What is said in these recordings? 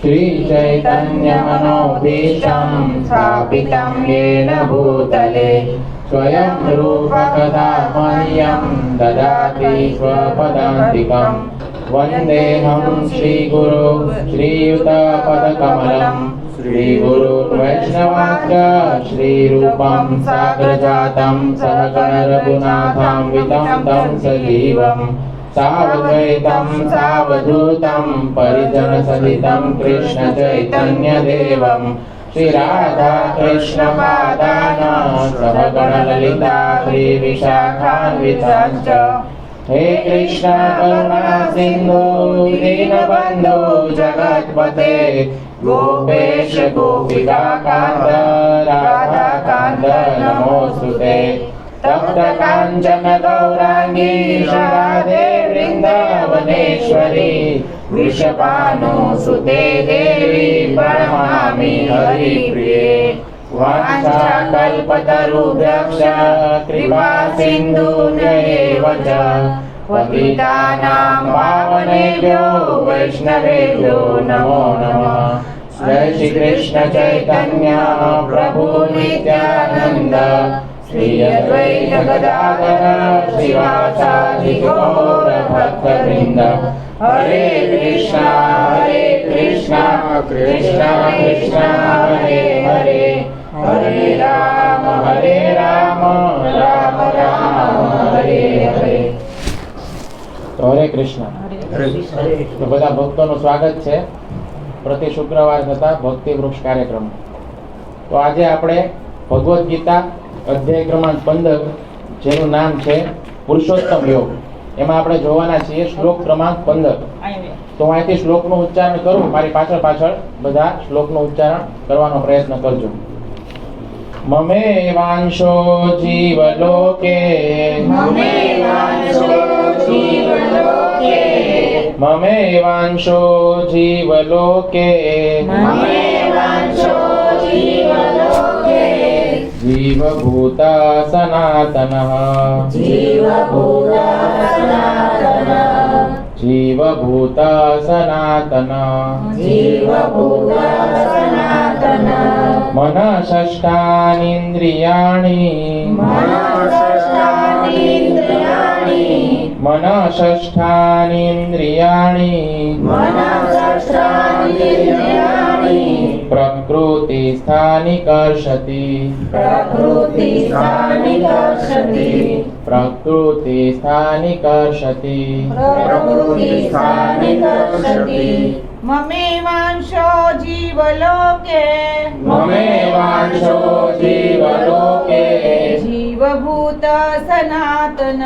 श्रीचैतन्यमनोभीष्टं स्थापितं येन भूतले स्वयं रूपकदा मह्यं ददाति स्वपदान्तिकं वन्देऽहं श्रीगुरो श्रीयुतपदकमलं श्रीगुरुर्वैष्णवाश्च श्रीरूपं साग्रजातं सहगणरघुनाथान्वितं तं सजीवं सावद्वैतं सावधूतं परिजनसहितं कृष्णचैतन्यदेवं श्रीराधा कृष्णपादान सहगणललिता श्रीविशाखान्विताश्च हे कृष्ण करुणा सिन्धु दीनबन्धो जगत्पते गोपेश गोपिकान्त राधाकान्त नमोऽस्तुते तप्त काञ्चन गौराङ्गी राधे वृन्दावनेश्वरी वृषभानुसुते देवी प्रणमामि हरिप्रिये वाञ्छाकल्पतरुभ्यश्च कृपा सिन्धुभ्येव च पतितानां पावनेभ्यो वैष्णवेभ्यो नमो नमः। जय श्री कृष्ण चैतन्य प्रभु नित्यानंद श्री अद्वैत गदाधर श्रीवासादि गौर भक्तवृंद हरे कृष्णा कृष्णा कृष्णा हरे हरे हरे राम राम राम हरे हरे। तो हरे कृष्ण। तो બધા ભક્તોનું સ્વાગત છે પ્રતિ શુક્રવાર થતા ભક્તિ વૃક્ષ કાર્યક્રમ। તો આજે આપણે ભગવદ્ ગીતા અધ્યાય ક્રમાંક 15 જેનું નામ છે પુરુષોત્તમ યોગ, એમાં આપણે જોવાના છીએ શ્લોક ક્રમાંક 15। તો હું અહીંથી શ્લોકનું ઉચ્ચારણ કરું, મારી પાછળ બધા શ્લોકનું ઉચ્ચારણ કરવાનો પ્રયત્ન કરજો। મમેવાંશો જીવલોકે મમેવાંશો જીવલોકે जीवभूता सनातनः जीवभूता सनातन मनःषष्ठानीन्द्रियाणि प्रकृतिस्थानि कर्षति ममेवांशो जीवलोके जीवभूत सनातन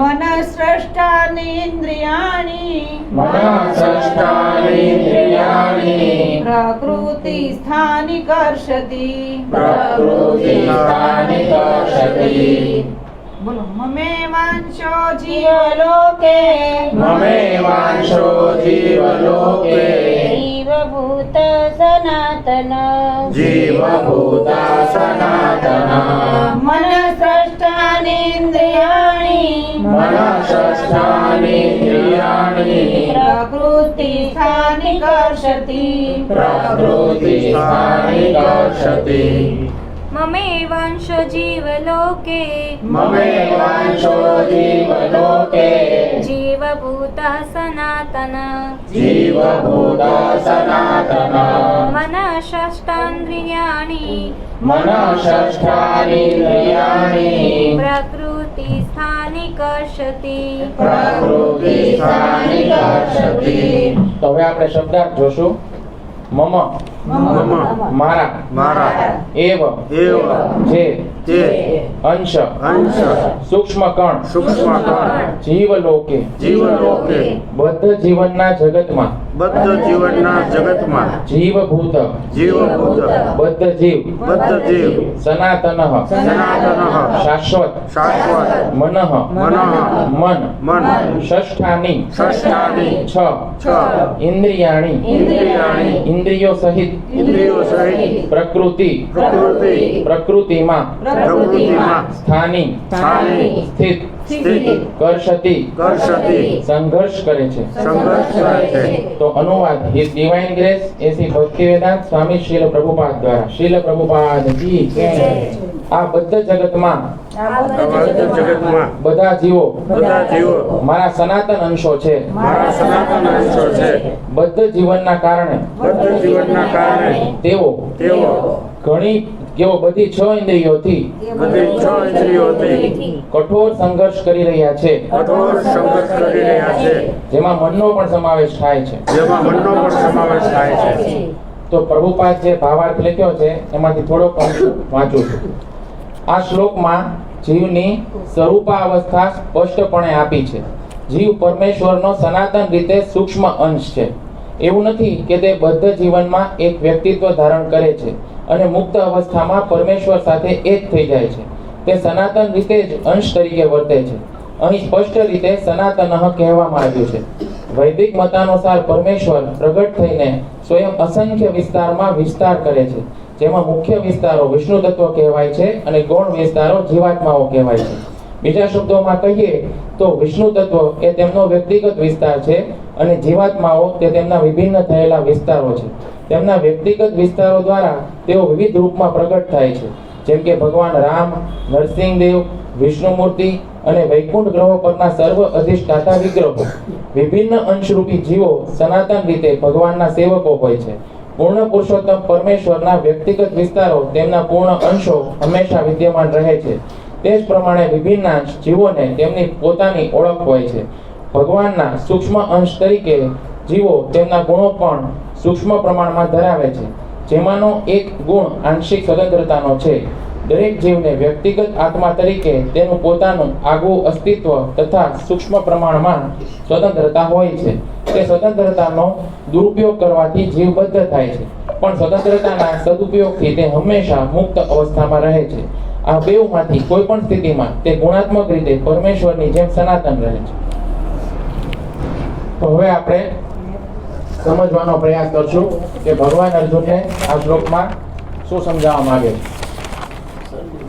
मनःषष्ठानीन्द्रियाणि प्रकृतिस्थानि कर्षति बोलो ममेवांशो जीवलोके जीवभूत सनातन मनःषष्ठानीन्द्रियाणि प्रकृतिस्थानि कर्षति ममेवांशो जीवलोके जीवभूता सनातन मनःषष्ठानीन्द्रियाणि प्रकृतिस्थानि कर्षति। तो હવે આપણે શબ્દાર્થ જોશું। મમ મારા એવ જે અંશ સૂક્ષ્મ કણ જીવલોકે બદ્ધ જીવનના જગતમાં જીવભૂત બદ્ધ જીવ સનાતન શાશ્વત મનઃ મન ષષ્ઠાની છ ઇન્દ્રિયાણી ઇન્દ્રિયો સહિત પ્રકૃતિમાં સ્થાની સ્થિત સ્થિતિ કર્ષતિ કર્ષતિ સંઘર્ષ કરે છે. સંઘર્ષ કરે છે. તો અનુવાદ હિઝ ડિવાઇન ગ્રેસ એસી ભક્તિવેદાંત સ્વામી શીલ પ્રભુપાદ દ્વારા. શીલ પ્રભુપાદ કી જય. આ બધા જગતમાં સમગ્ર જગતમાં બધા જીવો બધા જીવો મારા સનાતન અંશો છે. મારા સનાતન અંશો છે. બધા જીવનના કારણે બધા જીવનના કારણે તેઓ તેઓ બધી 6 ઇન્દ્રિયોથી બધી 6 ઇન્દ્રિયોથી કઠોર સંઘર્ષ કરી રહ્યા છે. કઠોર સંઘર્ષ કરી રહ્યા છે. જેમાં મનનો પણ સમાવેશ થાય છે. જેમાં મનનો પણ સમાવેશ થાય છે. તો પ્રભુપાદ જે ભાવાર્થ લખ્યો છે એમાંથી થોડોક અંશ વાંચું છું. આ શ્લોકમાં જીવની સ્વરૂપાવસ્થા સ્પષ્ટપણે આપી છે. જીવ પરમેશ્વરનો સનાતન રીતે સૂક્ષ્મ અંશ છે. એવું નથી કે તે બધા જીવનમાં એક વ્યક્તિત્વ ધારણ કરે છે અને મુક્ત અવસ્થામાં પરમેશ્વર સાથે એક થઈ જાય છે. તે સનાતન રીતે જ અંશ તરીકે વર્તે છે. અહીં સ્પષ્ટ રીતે સનાતન કહેવામાં આવ્યું છે. વૈદિક મતાનુસાર પરમેશ્વર પ્રગટ થઈને સ્વયં અસંખ્ય વિસ્તારમાં વિસ્તાર કરે છે. જેમાં મુખ્ય વિસ્તારો વિષ્ણુ તત્વ કહેવાય છે અને ગૌણ વિસ્તારો જીવાત્માઓ કહેવાય છે. બીજા શબ્દોમાં કહીએ તો વિષ્ણુ તત્વ એ તેમનો વ્યક્તિગત વિસ્તાર છે અને જીવાત્માઓ તે તેમના વિભિન્ન થયેલા વિસ્તારો છે. તેમના વ્યક્તિગત વિસ્તારો દ્વારા તેઓ વિવિધ રૂપમાં પ્રગટ થાય છે. જેમ કે ભગવાન રામ, નરસિંહદેવ, વિષ્ણુમૂર્તિ અને વૈકુંઠ ગ્રહો પરના સર્વ અધિષ્ઠાતા વિગ્રહો. વિભિન્ન અંશરૂપી જીવો સનાતન રીતે ભગવાનના સેવકો હોય છે. પૂર્ણ પુરુષોત્તમ પરમેશ્વરના વ્યક્તિગત વિસ્તારો તેમના પૂર્ણ અંશો હંમેશા વિદ્યમાન રહે છે. તે જ પ્રમાણે વિભિન્ન અંશ જીવોને તેમની પોતાની ઓળખ હોય છે. ભગવાનના સૂક્ષ્મ અંશ તરીકે જીવો તેમના ગુણો પણ સૂક્ષ્મ પ્રમાણમાં ધરાવે છે. જેમાંનો એક ગુણ આંશિક સ્વતંત્રતાનો છે. દરેક જીવને વ્યક્તિગત આત્મા તરીકે તેનું પોતાનું આગવું અસ્તિત્વ તથા સૂક્ષ્મ પ્રમાણમાં સ્વતંત્રતા હોય છે. તે સ્વતંત્રતાનો દુરુપયોગ કરવાથી જીવ બદ્ધ થાય છે, પણ સ્વતંત્રતાના સદુપયોગથી તે હંમેશા મુક્ત અવસ્થામાં રહે છે. આ બેઉમાંથી કોઈ પણ સ્થિતિમાં તે ગુણાત્મક રીતે પરમેશ્વરની જેમ સનાતન રહે છે. તો હવે આપણે સમજવાનો પ્રયાસ કરશું કે ભગવાન અર્જુનને આ શ્લોકમાં શું સમજાવવા માંગે છે.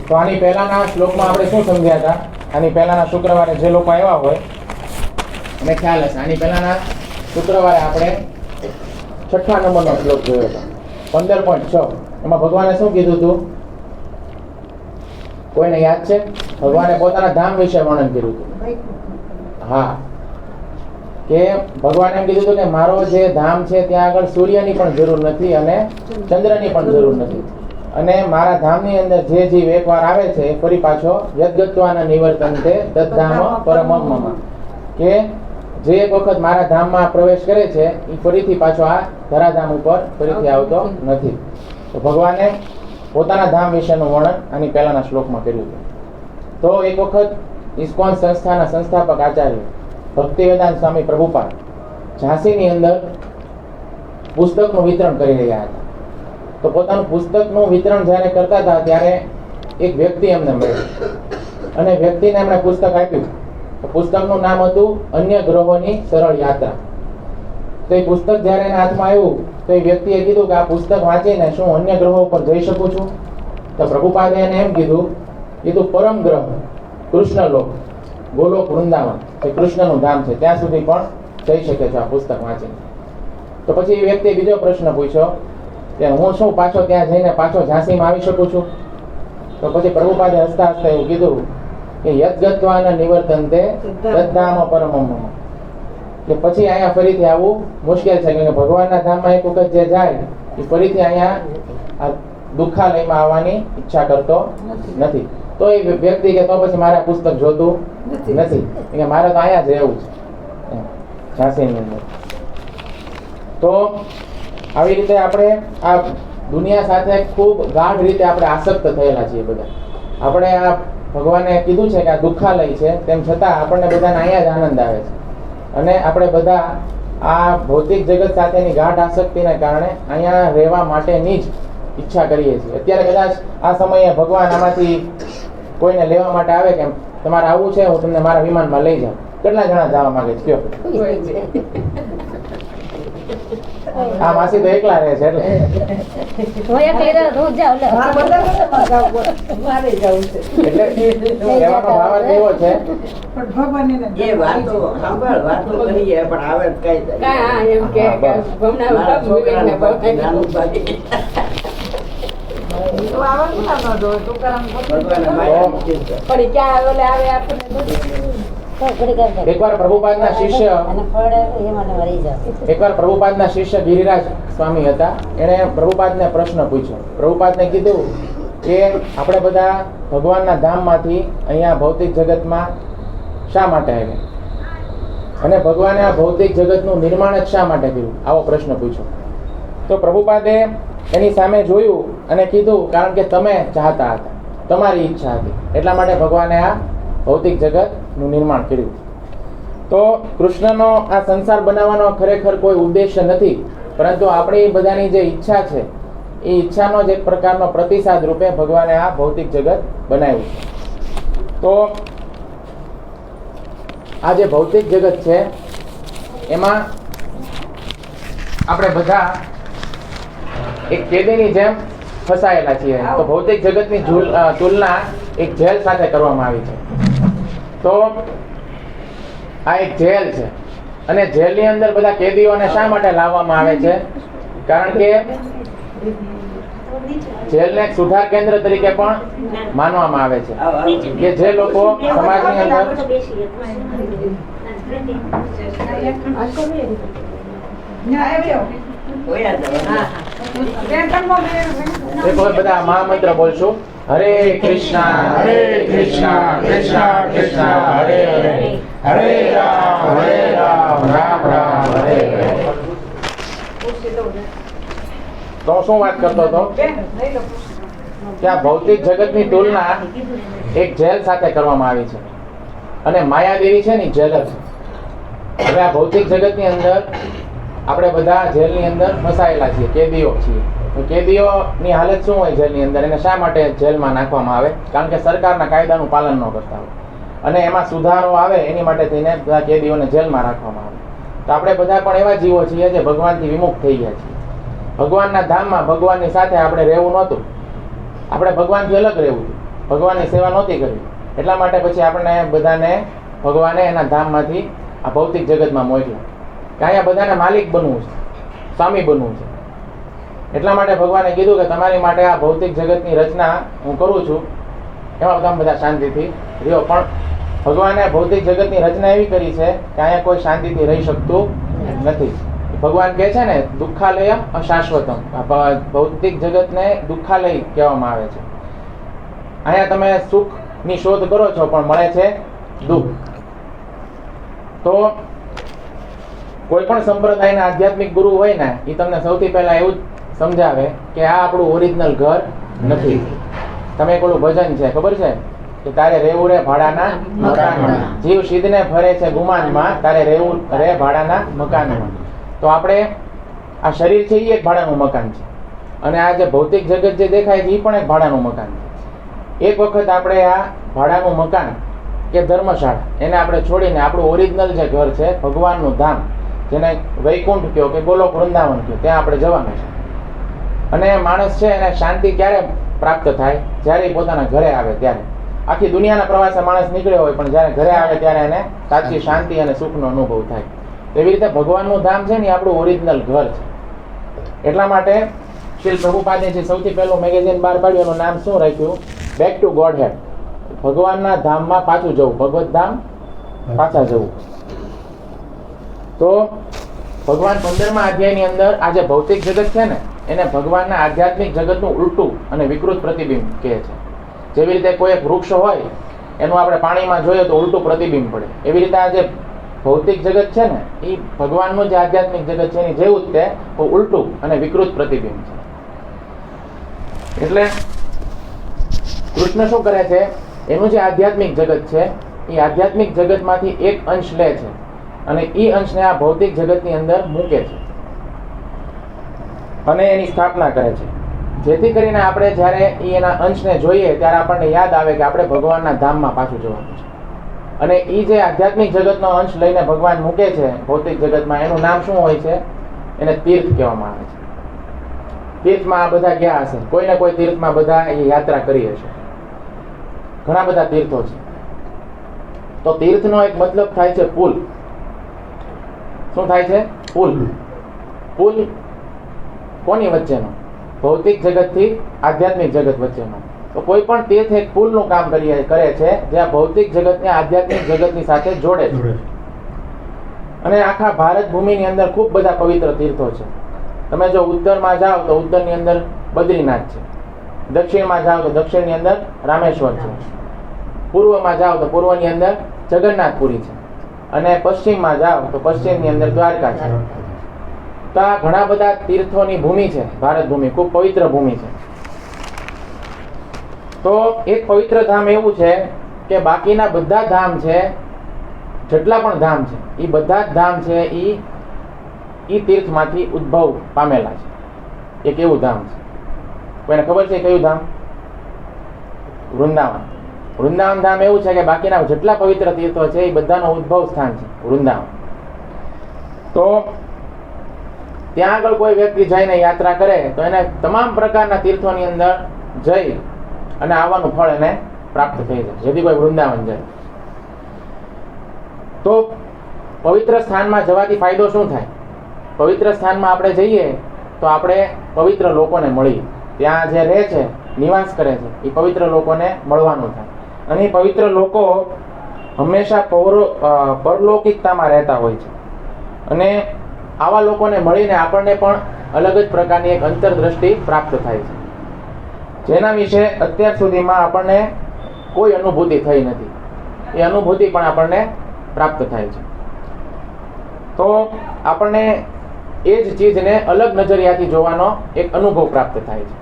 તો આની પહેલાના શ્લોકમાં આપણે શું સમજ્યા હતા? આની પહેલાના શુક્રવારે જે લોકો આવ્યા હોય અને ખ્યાલ હશે, આની પહેલાના શુક્રવારે આપણે 6 નંબરનો શ્લોક જોયો હતો 15.6. એમાં ભગવાને શું કીધું હતું? કોઈને યાદ છે? ભગવાને પોતાના ધામ વિશે વર્ણન કર્યું હતું. હા, કે ભગવાને એમ કીધું હતું કે મારો જે ધામ છે ત્યાં આગળ સૂર્યની પણ જરૂર નથી અને ચંદ્રની પણ જરૂર નથી. અને મારા ધામની અંદર જે જીવ એકવાર આવે છે એ ફરી પાછો યદ્ગત્વાના નિવર્તન્તે તદ્ધામ પરમમ મમ, કે જે એક વખત મારા ધામમાં પ્રવેશ કરે છે એ ફરીથી પાછો આ ધરાધામ ઉપર ફરીથી આવતો નથી. તો ભગવાને પોતાના ધામ વિશેનું વર્ણન આની પહેલાના શ્લોકમાં કર્યું હતું. તો એક વખત ઇસ્કોન સંસ્થાના સંસ્થાપક આચાર્ય ભક્તિવેદાંત સ્વામી પ્રભુપાદ ઝાંસીની અંદર પુસ્તકનું વિતરણ કરી રહ્યા હતા. તો પોતાનું પુસ્તકનું વિતરણ જ્યારે કરતા હતા ત્યારે એક વ્યક્તિ એમને મળ્યો અને વ્યક્તિને એમણે પુસ્તક આપ્યું. તો પુસ્તકનું નામ હતું અન્ય ગ્રહોની સરળ યાત્રા. તો એ પુસ્તક જ્યારે એના હાથમાં આવ્યું તો એ વ્યક્તિએ કીધું કે આ પુસ્તક વાંચીને શું અન્ય ગ્રહો ઉપર જઈ શકું છું? તો પ્રભુપાદે એને એમ કીધું પરમ ગ્રહ કૃષ્ણલોક, ગોલોક, વૃંદાવન એ કૃષ્ણનું ધામ છે, ત્યાં સુધી પણ જઈ શકે છે આ પુસ્તક વાંચીને. તો પછી એ વ્યક્તિએ બીજો પ્રશ્ન પૂછ્યો કે હું શું પાછો ત્યાં જઈને પાછો ઝાંસીમાં આવી શકું છું? તો પછી પ્રભુપાદે હસતા હસતા એવું કીધું કે યદ્ગત્વાના નિવર્તન્તે તદ્ધામ પરમમ મમ, કે પછી અહીંયા ફરીથી આવવું મુશ્કેલ છે, કે ભગવાનના ધામમાં એક વખત જે જાય એ ફરીથી અહીંયા આ દુઃખાલયમાં આવવાની ઈચ્છા કરતો નથી. તો એ વ્યક્તિ કે તો પછી મારે પુસ્તક જોતું નથી, કે મારે તો અહીંયા જ રહેવું છે ઝાંસીની અંદર. તો આવી રીતે આપણે આ દુનિયા સાથે ખૂબ ગાઢ રીતે આપણે આસક્ત થયેલા છીએ બધા. આપણે આ ભગવાને કીધું છે કે આ દુઃખાલય છે, તેમ છતાં આપણને બધાને અહીંયા જ આનંદ આવે છે. અને આપણે બધા આ ભૌતિક જગત સાથેની ગાઢ આસક્તિને કારણે અહીંયા રહેવા માટેની જ ઈચ્છા કરીએ છીએ. અત્યારે કદાચ આ સમયે ભગવાન આમાંથી કોઈને લેવા માટે આવે કે તમારે આવવું છે, હું તમને મારા વિમાનમાં લઈ જાઉં, કેટલા જણા જવા માંગે છે? કયો આ માસી તો એકલા રહે છે એટલે હું એકલી રોજ જાઉં લે. મારે જવું છે એટલે કહેવાનો ભાવ જ એવો છે પણ ભગવાન એને એ વાતો સાંભળ વાતો કરીએ પણ આવે જ કઈ કાંઈ હા એમ કે હા, બસ. ભમણા મારા છોકરાને બાપ પછી નાનું ભાઈ તો આવવાનું ના ન દો તો કરમ ભગવાને માયા મૂકી છે. પણ ક્યાં ઓલે આવે આપણને એકવાર પ્રભુપાદના શિષ્ય એકવાર પ્રભુપાદના શિષ્ય ગિરિરાજ સ્વામી હતા. એણે પ્રભુપાદને પ્રશ્ન પૂછ્યો. પ્રભુપાદને કીધું કે આપણે બધા ભગવાનના ધામમાંથી અહીંયા ભૌતિક જગતમાં શા માટે આવ્યા અને ભગવાને આ ભૌતિક જગતનું નિર્માણ જ શા માટે કર્યું, આવો પ્રશ્ન પૂછ્યો. તો પ્રભુપાદે એની સામે જોયું અને કીધું કારણ કે તમે ચાહતા હતા, તમારી ઈચ્છા હતી, એટલા માટે ભગવાને આ ભૌતિક જગતનું નિર્માણ કર્યું. તો કૃષ્ણનો આ સંસાર બનાવવાનો ખરેખર કોઈ ઉદ્દેશ્ય નથી, પરંતુ આપણી બધાની જે ઈચ્છા છે એ ઈચ્છાનો જ એક પ્રકારનો પ્રતિસાદ રૂપે ભગવાને આ ભૌતિક જગત બનાવ્યું છે. તો આ જે ભૌતિક જગત છે એમાં આપણે બધા એક કેદીની જેમ ફસાયેલા છીએ. તો ભૌતિક જગતની તુલના એક જેલ સાથે કરવામાં આવી છે. તો આ એક જેલ છે અને જેલની અંદર બધા કેદીઓને શા માટે લાવવામાં આવે છે? કારણ કે જેલને એક સુધાર કેન્દ્ર તરીકે પણ માનવામાં આવે છે કે જે લોકો સમાજની અંદર ઓયા જવાના. એક વખત બધા મહામંત્ર બોલશું. હરે કૃષ્ણ કૃષ્ણ કૃષ્ણ હરે હરે હરે રામ રામ રામ હરે હરે. તો હું શું વાત કરતો હતો કે આ ભૌતિક જગતની તુલના એક જેલ સાથે કરવામાં આવી છે અને માયાદેવી છે ને જેલ છે. હવે આ ભૌતિક જગતની અંદર આપણે બધા જેલની અંદર ફસાયેલા છીએ, કેદીઓ છીએ. તો કેદીઓની હાલત શું હોય જેલની અંદર? એને શા માટે જેલમાં નાખવામાં આવે? કારણ કે સરકારના કાયદાનું પાલન ન કરતા હોય અને એમાં સુધારો આવે એની માટે થઈને બધા કેદીઓને જેલમાં રાખવામાં આવે. તો આપણે બધા પણ એવા જીવો છીએ જે ભગવાનથી વિમુખ થઈ ગયા છીએ. ભગવાનના ધામમાં ભગવાનની સાથે આપણે રહેવું નહોતું, આપણે ભગવાનથી અલગ રહેવું હતું, ભગવાનની સેવા નહોતી કરવી. એટલા માટે પછી આપણે બધાને ભગવાને એના ધામમાંથી આ ભૌતિક જગતમાં મોકલ્યા કે અહીંયા બધાને માલિક બનવું છે, સ્વામી બનવું છે. એટલા માટે ભગવાને કીધું કે તમારી માટે આ ભૌતિક જગતની રચના હું કરું છું, એમાં તમે બધા શાંતિથી રહ્યો. પણ ભગવાને ભૌતિક જગતની રચના એવી કરી છે કે અહીંયા કોઈ શાંતિથી રહી શકતું નથી. ભગવાન કહે છે ને દુઃખાલય અશાશ્વતમ. ભૌતિક જગતને દુઃખાલય કહેવામાં આવે છે. અહીંયા તમે સુખની શોધ કરો છો પણ મળે છે દુઃખ. તો કોઈ પણ સંપ્રદાયના આધ્યાત્મિક ગુરુ હોય ને એ તમને સૌથી પહેલા એવું જ સમજાવે કે આ આપણું ઓરિજિનલ ઘર નથી. તમે એક ઓલું ભજન છે ખબર છે કે તારે રેવું રે ભાડાના મકાનમાં, જીવ સિદ્ધને ફરે છે ગુમાનમાં, તારે રેવું રે ભાડાના મકાનમાં. તો આપણે આ શરીર છે એ એક ભાડાનું મકાન છે અને આ જે ભૌતિક જગત જે દેખાય છે એ પણ એક ભાડાનું મકાન છે. એક વખત આપણે આ ભાડાનું મકાન કે ધર્મશાળા એને આપણે છોડીને આપણું ઓરિજિનલ જે ઘર છે ભગવાનનું ધામ, જેને વૈકુંઠ કહો કે ગોલોક વૃંદાવન કહો, ત્યાં આપણે જવાનું છે. અને માણસ છે એને શાંતિ ક્યારે પ્રાપ્ત થાય? જ્યારે એ પોતાના ઘરે આવે ત્યારે. આખી દુનિયાના પ્રવાસે માણસ નીકળ્યો હોય પણ જ્યારે ઘરે આવે ત્યારે એને સાચી શાંતિ અને સુખનો અનુભવ થાય. એવી રીતે ભગવાનનું ધામ છે ને એ આપણું ઓરિજિનલ ઘર છે. એટલા માટે શ્રી પ્રભુપાદે જે સૌથી પહેલું મેગેઝિન બહાર પાડ્યું એનું નામ શું રાખ્યું? બેક ટુ ગોડ હેડ. ભગવાનના ધામમાં પાછું જવું, ભગવત ધામ પાછા જવું. તો ભગવાન 15મા અધ્યાયની અંદર આ જે ભૌતિક જગત છે ને એને ભગવાનના આધ્યાત્મિક જગતનું ઉલટું અને વિકૃત પ્રતિબિંબ કહે છે. જેવી રીતે કોઈ એક વૃક્ષ હોય એનું આપણે પાણીમાં જોઈએ તો ઉલટું પ્રતિબિંબ પડે, એવી રીતે આ જે ભૌતિક જગત છે ને એ ભગવાનનું જે આધ્યાત્મિક જગત છે એની જેવું જ તે ઉલટું અને વિકૃત પ્રતિબિંબ છે. એટલે કૃષ્ણ શું કરે છે? એનું જે આધ્યાત્મિક જગત છે એ આધ્યાત્મિક જગતમાંથી એક અંશ લે છે અને એ અંશને આ ભૌતિક જગતની અંદર મૂકે છે અને એની સ્થાપના કરે છે. જેથી કરીને આપણે જ્યારે એના અંશને જોઈએ ત્યારે આપણને યાદ આવે કે આપણે ભગવાનના ધામમાં પાછું જવાનું છે. અને એ જે આધ્યાત્મિક જગતનો અંશ લઈને ભગવાન મૂકે છે ભૌતિક જગતમાં એનું નામ શું હોય છે? એને તીર્થ કહેવામાં આવે છે. તીર્થમાં આ બધા ગયા હશે, કોઈને કોઈ તીર્થમાં બધા એ યાત્રા કરી હશે. ઘણા બધા તીર્થો છે. તો તીર્થનો એક મતલબ થાય છે પુલ. શું થાય છે? પુલ. પુલ કોની વચ્ચેનો? ભૌતિક જગતથી આધ્યાત્મિક જગત વચ્ચેનો. તો કોઈ પણ તીર્થ એક પુલનું કામ કરે છે, જે આ ભૌતિક જગતને આધ્યાત્મિક જગતની સાથે જોડે છે. અને આખા ભારત ભૂમિની અંદર ખૂબ બધા પવિત્ર તીર્થો છે. તમે જો ઉત્તરમાં જાઓ તો ઉત્તરની અંદર બદ્રીનાથ છે, દક્ષિણમાં જાઓ તો દક્ષિણની અંદર રામેશ્વર છે, પૂર્વમાં જાઓ તો પૂર્વની અંદર જગન્નાથપુરી છે, અને પશ્ચિમમાં જાઓ તો પશ્ચિમની અંદર દ્વારકા છે. તો આ ઘણા બધા તીર્થોની ભૂમિ છે. ભારત ભૂમિ ખૂબ પવિત્ર ભૂમિ છે. તો એક પવિત્ર ધામ એવું છે કે બાકીના બધા ધામ છે, જેટલા પણ ધામ છે, એ બધા જ ધામ છે એ તીર્થમાંથી ઉદ્ભવ પામેલા છે. એક એવું ધામ છે, કોઈને ખબર છે કયું ધામ? વૃંદાવન. વૃંદાવન ધામ એવું છે કે બાકીના જેટલા પવિત્ર તીર્થો છે એ બધાનો ઉદ્ભવ સ્થાન છે વૃંદાવન. તો ત્યાં આગળ કોઈ વ્યક્તિ જઈને યાત્રા કરે તો એને તમામ પ્રકારના તીર્થોની અંદર જઈ અને આવવાનું ફળ એને પ્રાપ્ત થઈ જાય, જેથી કોઈ વૃંદાવન જાય. તો પવિત્ર સ્થાનમાં જવાથી ફાયદો શું થાય? પવિત્ર સ્થાનમાં આપણે જઈએ તો આપણે પવિત્ર લોકોને મળીએ. ત્યાં જે રહે છે, નિવાસ કરે છે, એ પવિત્ર લોકોને મળવાનું થાય. અને એ પવિત્ર લોકો હંમેશા પરલૌકિકતામાં રહેતા હોય છે. અને આવા લોકોને મળીને આપણને પણ અલગ જ પ્રકારની એક અંતરદ્રષ્ટિ પ્રાપ્ત થાય છે, જેના વિશે અત્યાર સુધીમાં આપણને કોઈ અનુભૂતિ થઈ નથી. એ અનુભૂતિ પણ આપણને પ્રાપ્ત થાય છે. તો આપણને એ જ ચીજને અલગ નજરિયાથી જોવાનો એક અનુભવ પ્રાપ્ત થાય છે.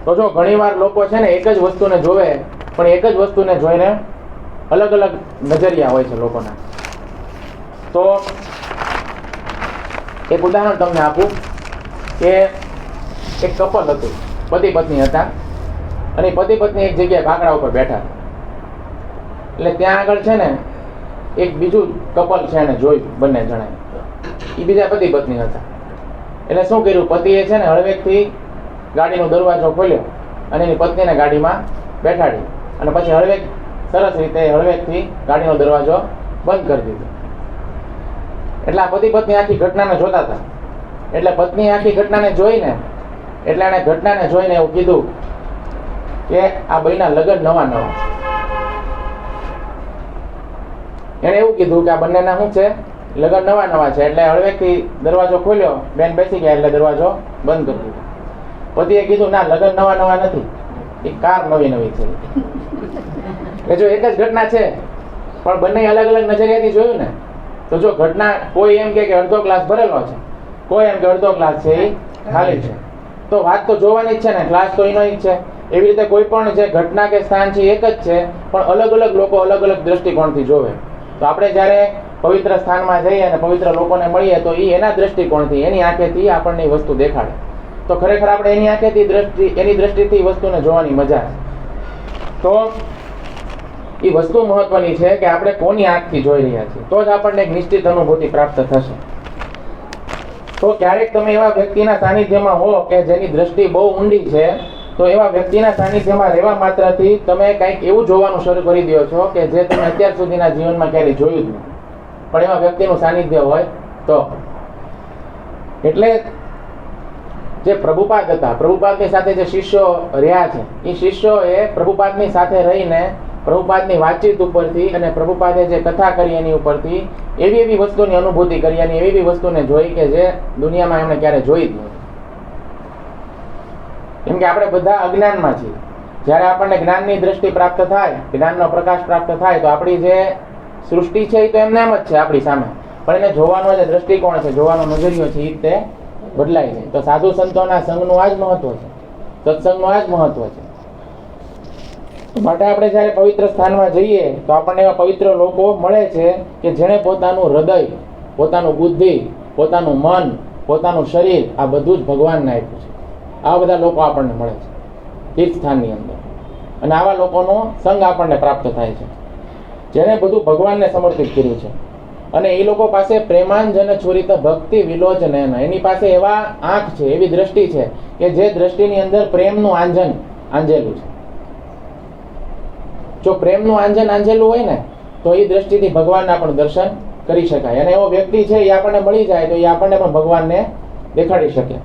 તો જો ઘણીવાર લોકો છે ને એક જ વસ્તુને જોવે, પણ એક જ વસ્તુને જોઈને અલગ અલગ નજરિયા હોય છે લોકોના. તો એક ઉદાહરણ તમને આપું કે એક કપલ હતું, પતિ પત્ની હતા, અને પતિ પત્ની એક જગ્યાએ બાકડા ઉપર બેઠા. એટલે ત્યાં આગળ છે ને એક બીજું કપલ છે એને જોયું, બંને જણાએ. એ બીજા પતિ પત્ની હતા. એટલે શું કર્યું, પતિએ છે ને હળવેકથી ગાડીનો દરવાજો ખોલ્યો અને એની પત્નીને ગાડીમાં બેઠાડી, અને પછી સરસ રીતે હળવેકથી ગાડીનો દરવાજો બંધ કરી દીધો. એટલે આ પતિ પત્ની આખી ઘટનાને જોતા હતા. એટલે પત્ની આખી ઘટનાને જોઈને, એટલે એને ઘટનાને જોઈને એવું કીધું કે આ ભાઈના લગ્ન નવા નવા. એને એવું કીધું કે આ બંનેના શું છે, લગ્ન નવા નવા છે. એટલે હળવેકથી દરવાજો ખોલ્યો, બેન બેસી ગયા એટલે દરવાજો બંધ કરી દીધો. પતિએ કીધું ના, લગ્ન નવા નવા નથી, એ કાર નવી નવી છે. કે જો એક જ ઘટના છે પણ બંને અલગ અલગ નજરિયાથી જોયું ને, તો જો ઘટના કોઈ એમ કે અડધો ગ્લાસ ભરેલો છે, કોઈ એમ કે અડધો ગ્લાસ છે એ ખાલી છે, તો વાત તો જોવાની જ છે ને, ગ્લાસ તો એનો જ છે. એવી રીતે કોઈ પણ જે ઘટના કે સ્થાન છે એક જ છે, પણ અલગ અલગ લોકો અલગ અલગ દ્રષ્ટિકોણથી જોવે. તો આપણે જ્યારે પવિત્ર સ્થાનમાં જઈએ અને પવિત્ર લોકોને મળીએ તો એ એના દ્રષ્ટિકોણથી, એની આંખેથી આપણને એ વસ્તુ દેખાડે. તો ખરેખર આપણે એની આંખેથી એની દ્રષ્ટિથી વસ્તુને જોવાની મજા છે. તો એ વસ્તુ મહત્વની છે કે આપણે કોની આંખથી જોઈ રહ્યા છીએ, તો જ આપણને એક નિશ્ચિત અનુભૂતિ પ્રાપ્ત થશે. તો ક્યારેક તમે એવા વ્યક્તિના સાનિધ્યમાં હો કે જેની દ્રષ્ટિ બહુ ઊંડી છે, તો એવા વ્યક્તિના સાનિધ્યમાં રહેવા માત્રથી તમે કંઈક એવું જોવાનું શરૂ કરી દો છો કે જે તમે અત્યાર સુધીના જીવનમાં ક્યારેય જોયું જ નહીં, પણ એવા વ્યક્તિનું સાનિધ્ય હોય તો. એટલે જે પ્રભુપાદ હતા, પ્રભુપાદની સાથે જે શિષ્યો રહ્યા છે, એ શિષ્યોએ પ્રભુપાદની સાથે રહીને પ્રભુપાદની વાતચીત ઉપરથી અને પ્રભુપાદે જે કથા કરી એની ઉપરથી એવી એવી વસ્તુની અનુભૂતિ કરી અને એવી એવી વસ્તુને જોઈ કે જે દુનિયામાં એમણે ક્યારે જોઈ જ નથી. કેમ કે આપણે બધા અજ્ઞાનમાં છીએ. જ્યારે આપણને જ્ઞાનની દ્રષ્ટિ પ્રાપ્ત થાય, જ્ઞાનનો પ્રકાશ પ્રાપ્ત થાય, તો આપણી જે સૃષ્ટિ છે એ તો એમને એમ જ છે આપણી સામે, પણ એને જોવાનો જે દ્રષ્ટિકોણ છે, જોવાનો નજરિયો છે, એ તે બદલાય છે. તો સાધુ સંતોના સંઘનું આ જ મહત્વ છે, સત્સંગનું આ જ મહત્વ છે. માટે આપણે જ્યારે પવિત્ર સ્થાનમાં જઈએ તો આપણને એવા પવિત્ર લોકો મળે છે કે જેણે પોતાનું હૃદય, પોતાનું બુદ્ધિ, પોતાનું મન, પોતાનું શરીર આ બધું જ ભગવાનને આપ્યું છે. આવા બધા લોકો આપણને મળે છે તીર્થ સ્થાનની અંદર, અને આવા લોકોનો સંગ આપણને પ્રાપ્ત થાય છે જેણે બધું ભગવાનને સમર્પિત કર્યું છે. અને એ લોકો પાસે પ્રેમાંજન છુરિત ભક્તિ વિલોચન એની પાસે એવા આંખ છે, એવી દ્રષ્ટિ છે કે જે દ્રષ્ટિની અંદર પ્રેમનું આંજન આંજેલું છે. જો પ્રેમનું આંજન આંજેલું હોય ને તો એ દ્રષ્ટિથી ભગવાનના પણ દર્શન કરી શકાય. અને એવો વ્યક્તિ છે એ આપણને મળી જાય તો એ આપણને પણ ભગવાનને દેખાડી શકે.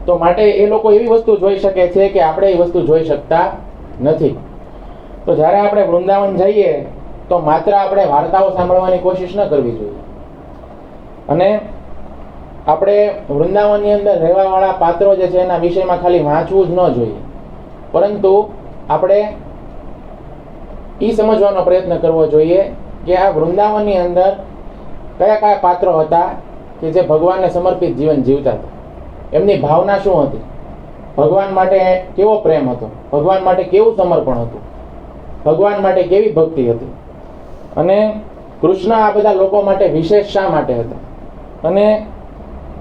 તો માટે એ લોકો એવી વસ્તુ જોઈ શકે છે કે આપણે એ વસ્તુ જોઈ શકતા નથી. તો જ્યારે આપણે વૃંદાવન જઈએ તો માત્ર આપણે વાર્તાઓ સાંભળવાની કોશિશ ન કરવી જોઈએ. અને આપણે વૃંદાવનની અંદર રહેવાવાળા પાત્રો જે છે એના વિષયમાં ખાલી વાંચવું જ ન જોઈએ, પરંતુ આપણે એ સમજવાનો પ્રયત્ન કરવો જોઈએ કે આ વૃંદાવનની અંદર કયા કયા પાત્રો હતા કે જે ભગવાનને સમર્પિત જીવન જીવતા હતા. એમની ભાવના શું હતી, ભગવાન માટે કેવો પ્રેમ હતો, ભગવાન માટે કેવું સમર્પણ હતું, ભગવાન માટે કેવી ભક્તિ હતી, અને કૃષ્ણ આ બધા લોકો માટે વિશેષ શા માટે હતા, અને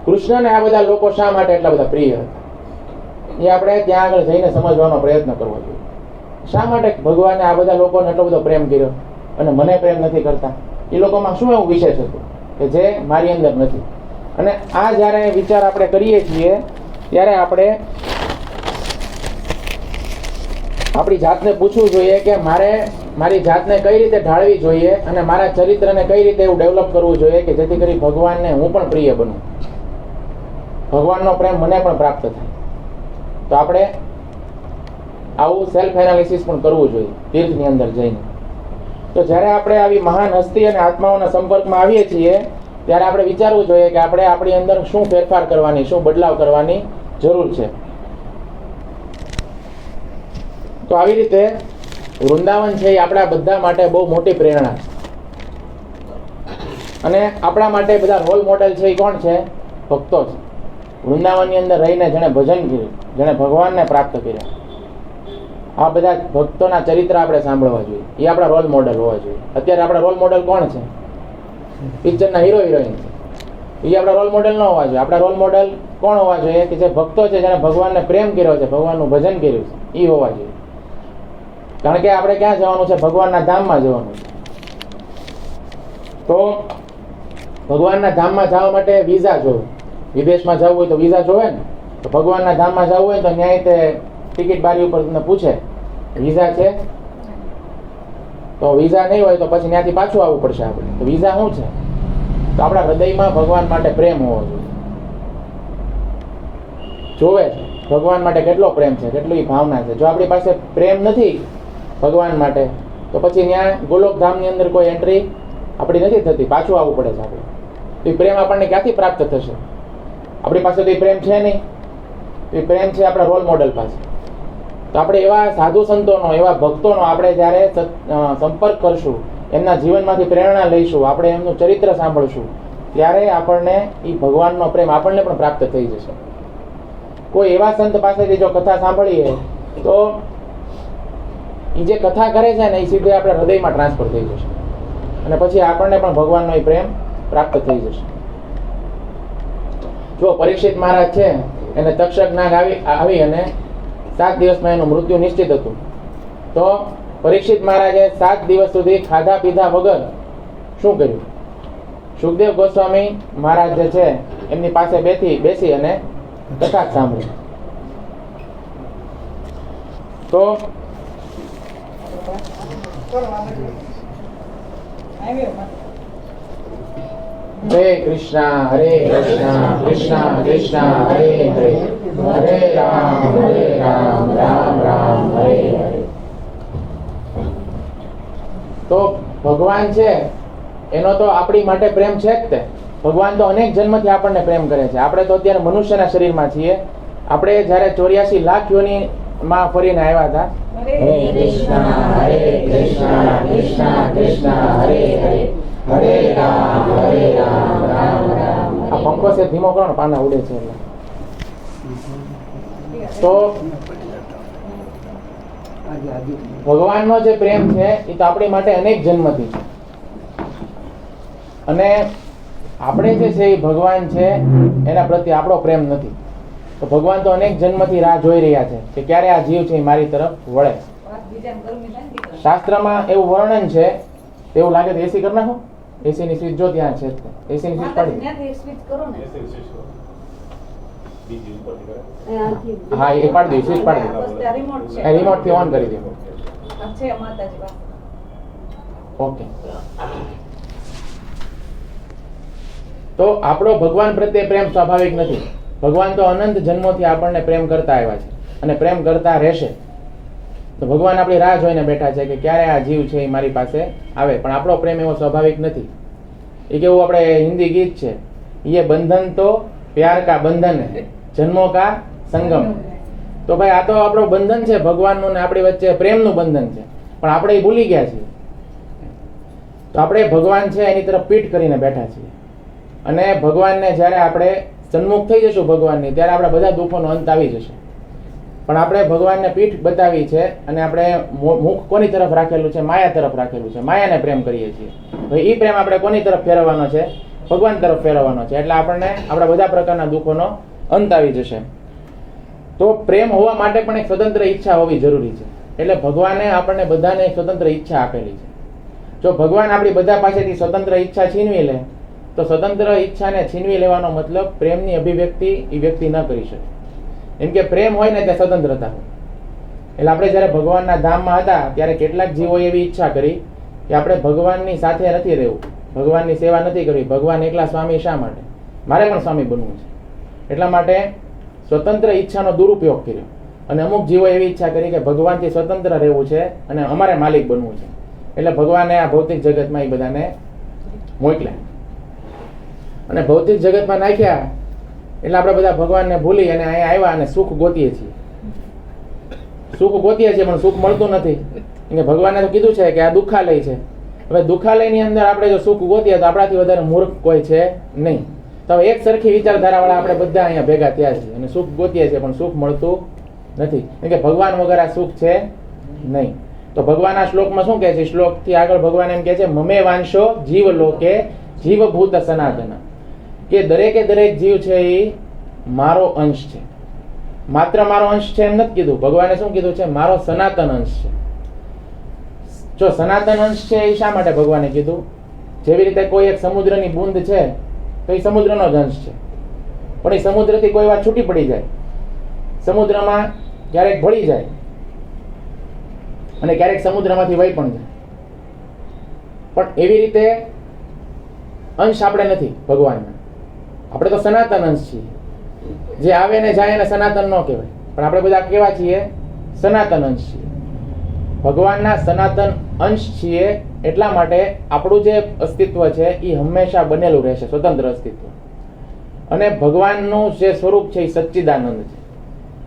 કૃષ્ણને આ બધા લોકો શા માટે એટલા બધા પ્રિય હતા. એ આપણે ત્યાં આગળ જઈને સમજવાનો પ્રયત્ન કરવો જોઈએ. શા માટે ભગવાને આ બધા લોકોને એટલો બધો પ્રેમ કર્યો અને મને પ્રેમ નથી કરતા? એ લોકોમાં શું એવું વિશેષ હતું કે જે મારી અંદર નથી? અને આ જ્યારે વિચાર આપણે કરીએ છીએ ત્યારે આપણે આપણી જાતને પૂછવું જોઈએ કે મારે મારી જાતને કઈ રીતે ઢાળવી જોઈએ અને મારા ચરિત્રને કઈ રીતે એવું ડેવલપ કરવું જોઈએ કે જેથી કરી ભગવાનને હું પણ પ્રિય બનું, ભગવાનનો પ્રેમ મને પણ પ્રાપ્ત થાય. તો આપણે આવું સેલ્ફ એનાલિસિસ પણ કરવું જોઈએ તીર્થની અંદર જઈને. તો જ્યારે આપણે આવી મહાન હસ્તી અને આત્માઓના સંપર્કમાં આવીએ છીએ ત્યારે આપણે વિચારવું જોઈએ કે આપણે આપણી અંદર શું ફેરફાર કરવાની, શું બદલાવ કરવાની જરૂર છે. તો આવી રીતે વૃંદાવન છે એ આપણા બધા માટે બહુ મોટી પ્રેરણા છે. અને આપણા માટે બધા રોલ મોડેલ છે એ કોણ છે? ભક્તો છે. વૃંદાવનની અંદર રહીને જેણે ભજન કર્યું, જેણે ભગવાનને પ્રાપ્ત કર્યા, આ બધા ભક્તોના ચરિત્ર આપણે સાંભળવા જોઈએ. એ આપણા રોલ મોડેલ હોવા જોઈએ. અત્યારે આપણા રોલ મોડેલ કોણ છે? પિક્ચરના હીરો હિરોઈન છે. એ આપણા રોલ મોડેલ ન હોવા જોઈએ. આપણા રોલ મોડેલ કોણ હોવા જોઈએ? કે જે ભક્તો છે, જેણે ભગવાનને પ્રેમ કર્યો છે, ભગવાનનું ભજન કર્યું છે, એ હોવા જોઈએ. કારણ કે આપણે ક્યાં જવાનું છે? ભગવાનના ધામમાં જવાનું છે. તો ભગવાનના ધામમાં જવા માટે વિઝા જોવે. વિદેશમાં જવું હોય તો વિઝા જોવે ને. તો ભગવાનના ધામમાં જવું હોય તો ન્યાય તે ટિકિટ બારી ઉપર તમને પૂછે વિઝા છે? તો વિઝા નહીં હોય તો પછી ત્યાંથી પાછું આવવું પડશે આપણે. તો વિઝા શું છે? તો આપણા હૃદયમાં ભગવાન માટે પ્રેમ હોવો જોઈએ. જોવે છે ભગવાન માટે કેટલો પ્રેમ છે, કેટલી ભાવના છે. જો આપણી પાસે પ્રેમ નથી ભગવાન માટે તો પછી ત્યાં ગોલોકધામની અંદર કોઈ એન્ટ્રી આપણી નથી થતી, પાછું આવવું પડે છે આપણે. તો એ પ્રેમ આપણને ક્યાંથી પ્રાપ્ત થશે? આપણી પાસે તો એ પ્રેમ છે નહીં. એ પ્રેમ છે આપણા રોલ મોડેલ પાસે. તો આપણે એવા સાધુ સંતોનો, એવા ભક્તોનો આપણે જ્યારે સંપર્ક કરશું, એમના જીવનમાંથી પ્રેરણા લઈશું, આપણે એમનું ચરિત્ર સાંભળશું, ત્યારે આપણને એ ભગવાનનો પ્રેમ આપણને પણ પ્રાપ્ત થઈ જશે. કોઈ એવા સંત પાસેથી જો કથા સાંભળીએ તો એ જે કથા કરે છે ને એ સીધે આપણે હૃદયમાં ટ્રાન્સફર થઈ જશે અને પછી આપણને પણ ભગવાનનો એ પ્રેમ પ્રાપ્ત થઈ જશે. જો પરીક્ષિત મહારાજ છે, એને તક્ષક નાગ આવી અને 7 દિવસમાં એનું મૃત્યુ નિશ્ચિત હતું. તો પરીક્ષિત મહારાજે 7 દિવસ સુધી ખાધા પીધા વગર શું કર્યું? સુખદેવ ગોસ્વામી મહારાજ જે છે એમની પાસે બેસી અને કથા સાંભળી. તો હરે કૃષ્ણ હરે કૃષ્ણ કૃષ્ણ કૃષ્ણ હરે હરે હરે રામ રામ રામ હરે હરે. તો ભગવાન છે એનો તો આપણી માટે પ્રેમ છે જ તે. ભગવાન તો અનેક જન્મથી આપણને પ્રેમ કરે છે. આપણે તો અત્યારે મનુષ્યના શરીરમાં છીએ. આપણે જ્યારે 84 લાખ યોનિમાં ફરીને આવ્યા હતા. હરે કૃષ્ણ કૃષ્ણ કૃષ્ણ હરે હરે હરે રામ રામ રામ. આ પંખો છે ધીમો કરો ને, પાના ઉડે છે એટલે. તો ભગવાનનો જે પ્રેમ છે એ તો આપણી માટે અનેક જન્મથી છે. અને આપણે જે છે એ ભગવાન છે એના પ્રત્યે આપણો પ્રેમ નથી. તો ભગવાન તો અનેક જન્મથી રાહ જોઈ રહ્યા છે કે ક્યારે આ જીવ છે એ મારી તરફ વળે. શાસ્ત્રમાં એવું વર્ણન છે, એવું લાગે તો એસી કરી નાખો. એસી ની સ્વિચ જો ત્યાં છે એસી ની સ્વિચ પાડી દે. ત્યાંથી સ્વિચ કરો ને હા એ પાડી દે સ્વિચ પાડી દે બસ ત્યાં રિમોટ છે એ રિમોટ થી ઓન કરી દે. આ છે માતાજી પાસે. ઓકે તો આપણો ભગવાન પ્રત્યે પ્રેમ સ્વાભાવિક નથી. ભગવાન તો અનંત જન્મોથી આપણને પ્રેમ કરતા આવ્યા છે અને પ્રેમ કરતા રહેશે. તો ભગવાન આપણી રાહ જોઈને બેઠા છે કે ક્યારે આ જીવ છે એ મારી પાસે આવે, પણ આપણો પ્રેમ એવો સ્વાભાવિક નથી. એ કેવું આપણે હિન્દી ગીત છે, ये बंधन तो प्यार का बंधन है, जन्मों का संगम. તો ભાઈ આ તો આપણો બંધન છે ભગવાનનું ને આપણી વચ્ચે પ્રેમનું બંધન છે, પણ આપણે એ ભૂલી ગયા છીએ. તો આપણે ભગવાન છે એની તરફ પીઠ કરીને બેઠા છીએ અને ભગવાનને જ્યારે આપણે સન્મુખ થઈ જશું ભગવાનની, ત્યારે આપણા બધા દુઃખોનો અંત આવી જશે. પણ આપણે ભગવાનને પીઠ બતાવી છે અને આપણે મુખ કોની તરફ રાખેલું છે? માયા તરફ રાખેલું છે. માયાને પ્રેમ કરીએ છીએ. ભાઈ એ પ્રેમ આપણે કોની તરફ ફેરવવાનો છે? ભગવાન તરફ ફેરવવાનો છે. એટલે આપણને આપણા બધા પ્રકારના દુઃખોનો અંત આવી જશે. તો પ્રેમ હોવા માટે પણ એક સ્વતંત્ર ઈચ્છા હોવી જરૂરી છે. એટલે ભગવાને આપણને બધાને એક સ્વતંત્ર ઈચ્છા આપેલી છે. જો ભગવાન આપણી બધા પાસેથી સ્વતંત્ર ઈચ્છા છીનવી લે તો સ્વતંત્ર ઈચ્છાને છીનવી લેવાનો મતલબ પ્રેમની અભિવ્યક્તિ એ વ્યક્તિ ન કરી શકે. એમ કે પ્રેમ હોય ને ત્યાં સ્વતંત્રતા હોય. એટલે આપણે જ્યારે ભગવાનના ધામમાં હતા ત્યારે કેટલાક જીવોએ એવી ઈચ્છા કરી કે આપણે ભગવાનની સાથે નથી રહેવું, ભગવાનની સેવા નથી કરવી, ભગવાન એકલા સ્વામી શા માટે? મારે પણ સ્વામી બનવું છે. એટલા માટે સ્વતંત્ર ઈચ્છાનો દુરુપયોગ કર્યો અને અમુક જીવો એવી ઈચ્છા કરી કે ભગવાનથી સ્વતંત્ર રહેવું છે અને અમારે માલિક બનવું છે. એટલે ભગવાને આ ભૌતિક જગતમાં એ બધાને મોકલ્યા અને ભૌતિક જગતમાં નાખ્યા. એટલે આપણે બધા ભગવાનને ભૂલી અને અહીંયા આવ્યા અને સુખ ગોતીએ છીએ. સુખ ગોતીએ છીએ પણ સુખ મળતું નથી. કે ભગવાને તો કીધું છે કે આ દુઃખાલય છે. હવે દુઃખાલયની અંદર આપણે જો સુખ ગોતીએ તો આપણાથી વધારે મૂર્ખ કોઈ છે નહીં. તો એક સરખી વિચારધારાવાળા આપણે બધા અહીંયા ભેગા થયા છીએ અને સુખ ગોતીએ છીએ પણ સુખ મળતું નથી. કેમ કે ભગવાન વગર આ સુખ છે નહીં. તો ભગવાન આ શ્લોકમાં શું કહે છે? શ્લોકથી આગળ ભગવાન એમ કહે છે, મમે વાંશો જીવ લોકે જીવભૂત સનાતન. કે દરેકે દરેક જીવ છે એ મારો અંશ છે. માત્ર મારો અંશ છે એમ નથી કીધું. ભગવાને શું કીધું છે? મારો સનાતન અંશ છે. જો સનાતન અંશ છે એ શા માટે ભગવાને કીધું? જેવી રીતે કોઈ એક સમુદ્રની બૂંદ છે તો એ સમુદ્રનો જ અંશ છે, પણ એ સમુદ્રથી કોઈ વાર છૂટી પડી જાય, સમુદ્રમાં ક્યારેક ભળી જાય અને ક્યારેક સમુદ્રમાંથી વહી પણ જાય. પણ એવી રીતે અંશ આપણે નથી ભગવાનના. આપણે તો સનાતન અંશ છીએ. જે આવે ને જાય એને સનાતન ન કહેવાય, પણ આપણે બધા કેવા છીએ? સનાતન અંશ છીએ. ભગવાનના સનાતન અંશ છીએ. એટલા માટે આપણું જે અસ્તિત્વ છે એ હંમેશા બનેલું રહેશે, સ્વતંત્ર અસ્તિત્વ. અને ભગવાનનું જે સ્વરૂપ છે એ સચ્ચિદાનંદ છે.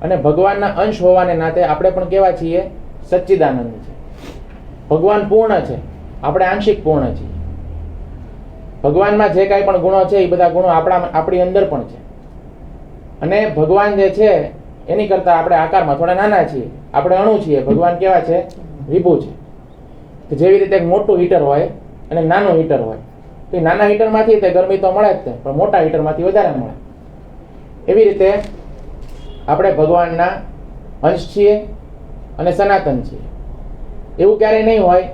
અને ભગવાનના અંશ હોવાને નાતે આપણે પણ કેવા છીએ? સચ્ચિદાનંદ છે. ભગવાન પૂર્ણ છે, આપણે આંશિક પૂર્ણ છીએ. ભગવાનમાં જે કાંઈ પણ ગુણો છે એ બધા ગુણો આપણી અંદર પણ છે. અને ભગવાન જે છે એની કરતાં આપણે આકારમાં થોડા નાના છીએ. આપણે અણુ છીએ. ભગવાન કેવા છે? વિભુ છે. કે જેવી રીતે એક મોટું હીટર હોય અને નાનું હીટર હોય, તો એ નાના હીટરમાંથી તે ગરમી તો મળે જ તે, પણ મોટા હીટરમાંથી વધારે મળે. એવી રીતે આપણે ભગવાનના અંશ છીએ અને સનાતન છીએ. એવું ક્યારેય નહીં હોય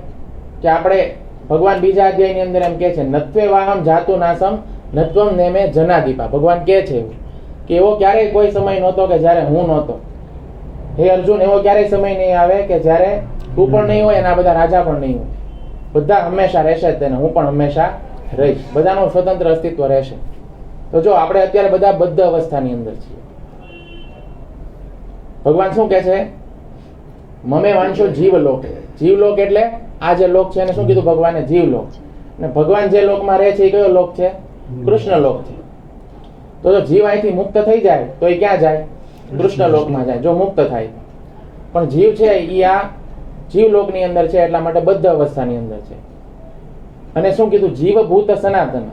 કે આપણે ભગવાન બીજા અધ્યાયની અંદર એમ કહે છે, નત્વે વાહમ જાતુ નાસમ નત્વમ નેમે જનાદીપા. ભગવાન કહે છે એવું કે એવો ક્યારેય કોઈ સમય નહોતો કે જ્યારે હું નહોતો. હે અર્જુન, એવો ક્યારેય સમય નહીં આવે કે જ્યારે તું પણ નહીં હોય અને આ બધા રાજા પણ નહીં હોય. બધા હંમેશા રહેશે જ તેને, હું પણ હંમેશા રહીશ. બધાનું સ્વતંત્ર અસ્તિત્વ રહેશે. તો જો આપણે અત્યારે બધા બદ્ધ અવસ્થાની અંદર છીએ. ભગવાન શું કહે છે? મમે વાંશો જીવલોક. જીવલોક એટલે આ જે લોક છે એને શું કીધું ભગવાને? જીવલોક. અને ભગવાન જે લોકમાં રહે છે એ કયો લોક છે? કૃષ્ણ લોક છે. તો જો જીવ અહીંથી મુક્ત થઈ જાય તો એ ક્યાં જાય? કૃષ્ણ લોકમાં જાય, જો મુક્ત થાય. પણ જીવ છે એ આ જીવલોકની અંદર છે, એટલા માટે બદ્ધ અવસ્થાની અંદર છે. અને શું કીધું? જીવભૂત સનાતન.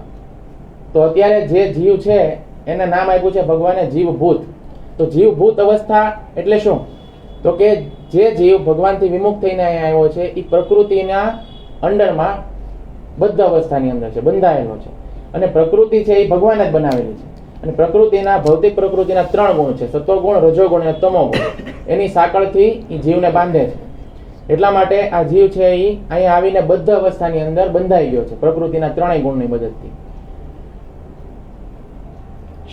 તો અત્યારે જે જીવ છે એને નામ આપ્યું છે ભગવાને જીવભૂત. તો જીવભૂત અવસ્થા એટલે શું? તો કે જે જીવ ભગવાનથી વિમુખ થઈને અહીંયા આવ્યો છે એ પ્રકૃતિના અંડરમાં બદ્ધ અવસ્થાની અંદર છે, બંધાયેલો છે. અને પ્રકૃતિ છે એ ભગવાન જ બનાવેલી છે. અને પ્રકૃતિના, ભૌતિક પ્રકૃતિના 3 ગુણ છે, સત્વગુણ, રજોગુણ અને તમોગુણ. એની સાંકળથી એ જીવને બાંધે છે. એટલા માટે આ જીવ છે એ અહીંયા આવીને બદ્ધ અવસ્થાની અંદર બંધાઈ ગયો છે પ્રકૃતિના ત્રણેય ગુણની મદદથી.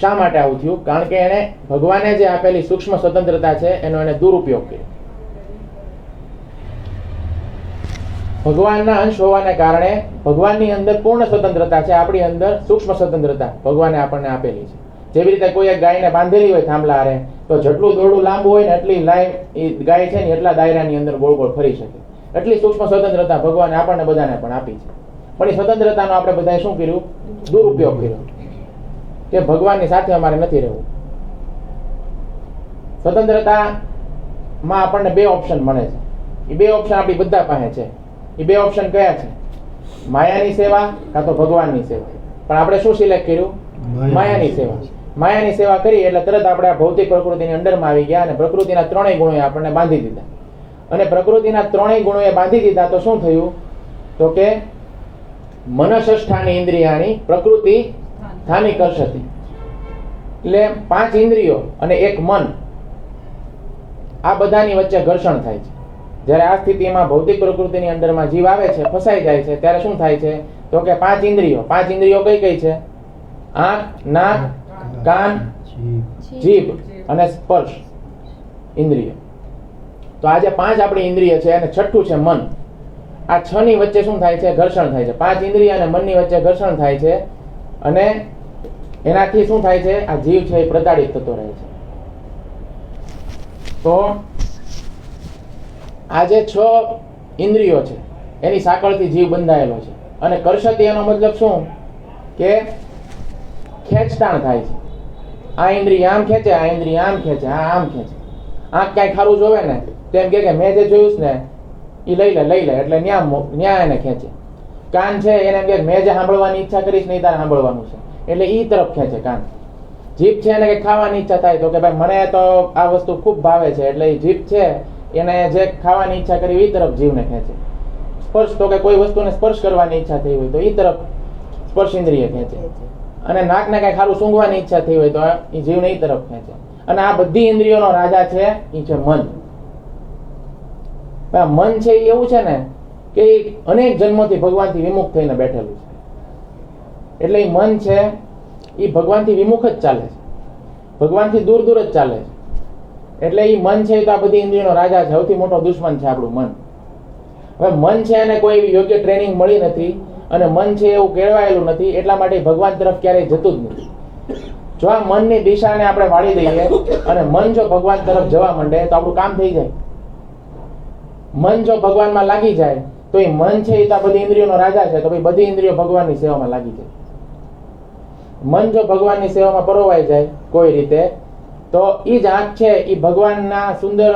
શા માટે આવું થયું? કારણ કે એને ભગવાને જે આપેલી સૂક્ષ્મ સ્વતંત્રતા છે એનો એને દુરુપયોગ કર્યો. ભગવાનના અંશ હોવાને કારણે ભગવાનની અંદર પૂર્ણ સ્વતંત્રતા છે, આપણી અંદર સૂક્ષ્મ સ્વતંત્રતા ભગવાને આપણને આપેલી છે. જેવી રીતે કોઈ એક ગાયને બાંધેલી હોય થાંભલા હારે, તો જેટલું દોરડું લાંબુ હોય ને એટલી લાઈન એ ગાય છે ને એટલા દાયરાની અંદર ગોળ ગોળ ફરી શકે. એટલી સૂક્ષ્મ સ્વતંત્રતા ભગવાને આપણને બધાને પણ આપી છે. પણ એ સ્વતંત્રતાનો આપણે બધાએ શું કર્યું? દુરુપયોગ કર્યો કે ભગવાનની સાથે અમારે નથી રહેવું. સ્વતંત્રતામાં આપણને બે ઓપ્શન મળે છે. એ બે ઓપ્શન આપણી બધા પાસે છે. એ બે ઓપ્શન કયા છે? માયાની સેવા કાં તો ભગવાનની સેવા. પણ આપણે શું સિલેક્ટ કર્યું? માયાની સેવા. માયાની સેવા કરી એટલે તરત આપણે આ ભૌતિક પ્રકૃતિની અંદરમાં આવી ગયા અને પ્રકૃતિના ત્રણેય ગુણોએ આપણને બાંધી દીધા. અને પ્રકૃતિના ત્રણેય ગુણોએ બાંધી દીધા તો શું થયું? તો કે મનષષ્ઠાની ઇન્દ્રિયાની પ્રકૃતિ સ્થાની કરશતી. એટલે 5 ઇન્દ્રિયો અને એક મન, આ બધાની વચ્ચે ઘર્ષણ થાય છે. જ્યારે આ સ્થિતિમાં ભૌતિક પ્રકૃતિની અંદરમાં જીવ આવે છે, ફસાઈ જાય છે, ત્યારે શું થાય છે? તો કે 5 ઇન્દ્રિયો. 5 ઇન્દ્રિયો કઈ કઈ છે? આંખ, નાક, કાન, જીભ અને સ્પર્શ ઇન્દ્રિય. તો આ જે 5 આપણી ઇન્દ્રિય છે અને છઠ્ઠું છે મન. આ 6 ની વચ્ચે શું થાય છે? ઘર્ષણ થાય છે. 5 ઇન્દ્રિય અને મનની વચ્ચે ઘર્ષણ થાય છે અને એનાથી શું થાય છે? આ જીવ છે એ પ્રતાડિત થતો રહે છે. તો આ જે 6 ઇન્દ્રિયો છે એની સાંકળથી જીવ બંધાયેલો છે. અને કરશતી એનો મતલબ શું? કે ખેંચતાણ થાય છે. આ ઇન્દ્રિય આમ ખેંચે, આ ઇન્દ્રિય આમ ખેંચે, આ આમ ખેંચે. આંખ ક્યાંય ખારું જોવે ને તેમ કે મેં જે જોયું ને એ લઈ લે એટલે ન્યા એને ખેંચે. કાન છે એને એમ કે મેં જે સાંભળવાની ઈચ્છા કરીશ ને એ તારે સાંભળવાનું છે એટલે ઈ તરફ ખેંચે કાન. જીભ છે એને કે ખાવાની ઈચ્છા થાય તો કે ભાઈ મને તો આ વસ્તુ ખૂબ ભાવે છે એટલે એ જીભ છે એને જે ખાવાની ઈચ્છા કરી એ તરફ જીવને ખેંચે. સ્પર્શ તો કે કોઈ વસ્તુને સ્પર્શ કરવાની ઈચ્છા થઈ હોય તો એ તરફ સ્પર્શ ઇન્દ્રિય ખેંચે. અને નાકને કઈ ખારું સૂંઘવાની ઈચ્છા થઈ હોય તો એ જીવને એ તરફ ખેંચે. અને આ બધી ઇન્દ્રિયોનો રાજા છે એ છે મન. મન છે એ એવું છે ને કે એ અનેક જન્મોથી ભગવાનથી વિમુખ થઈને બેઠેલું છે. એટલે એ મન છે એ ભગવાનથી વિમુખ જ ચાલે છે, ભગવાનથી દૂર દૂર જ ચાલે છે. એટલે એ મન છે એ તો આ બધી ઇન્દ્રિયોનો રાજા છે. સૌથી મોટો દુશ્મન છે આપણું મન. હવે મન છે એને કોઈ એવી યોગ્ય ટ્રેનિંગ મળી નથી અને મન છે એવું કેળવાયેલું નથી, એટલા માટે ભગવાન તરફ ક્યારેય જતું જ નથી. જો આ મનની દિશાને આપણે વાળી દઈએ અને મન જો ભગવાન તરફ જવા માંડે તો આપણું કામ થઈ જાય. મન જો ભગવાનમાં લાગી જાય તો એ મન છે એ તો બધી ઇન્દ્રિયોનો રાજા છે, તો ભાઈ બધી ઇન્દ્રિયો ભગવાનની સેવામાં લાગી જાય. મન જો ભગવાનની સેવામાં પરોવાઈ જાય કોઈ રીતે તો એ જ આંખ છે એ ભગવાનના સુંદર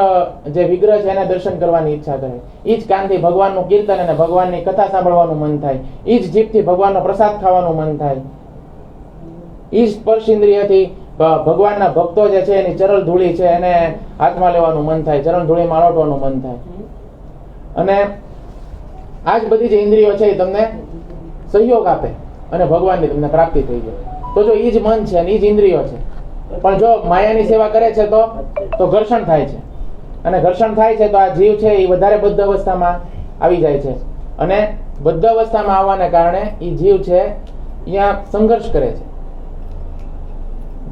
જે વિગ્રહ છે એને દર્શન કરવાની ઈચ્છા કરે. એ જ કાનથી ભગવાનનું કીર્તન અને ભગવાનની કથા સાંભળવાનું મન થાય. એ જ જીભથી ભગવાનનો પ્રસાદ ખાવાનું મન થાય. એ જ સ્પર્શ ઇન્દ્રિયથી ભગવાનના ભક્તો જે છે એની ચરણ ધૂળી છે એને હાથમાં લેવાનું મન થાય, ચરણ ધૂળીમાં આલોટવાનું મન થાય. અને આ જ બધી જે ઇન્દ્રિયો છે એ તમને સહયોગ આપે અને ભગવાનની તમને પ્રાપ્તિ થઈ જાય. તો જો એ જ મન છે અને એ જ ઇન્દ્રિયો છે, પણ જો માયાની સેવા કરે છે તો ઘર્ષણ થાય છે. અને ઘર્ષણ થાય છે તો આ જીવ છે એ વધારે બદ્ધ અવસ્થામાં આવી જાય છે. અને બદ્ધ અવસ્થામાં આવવાને કારણે એ જીવ છે અહીંયા સંઘર્ષ કરે છે.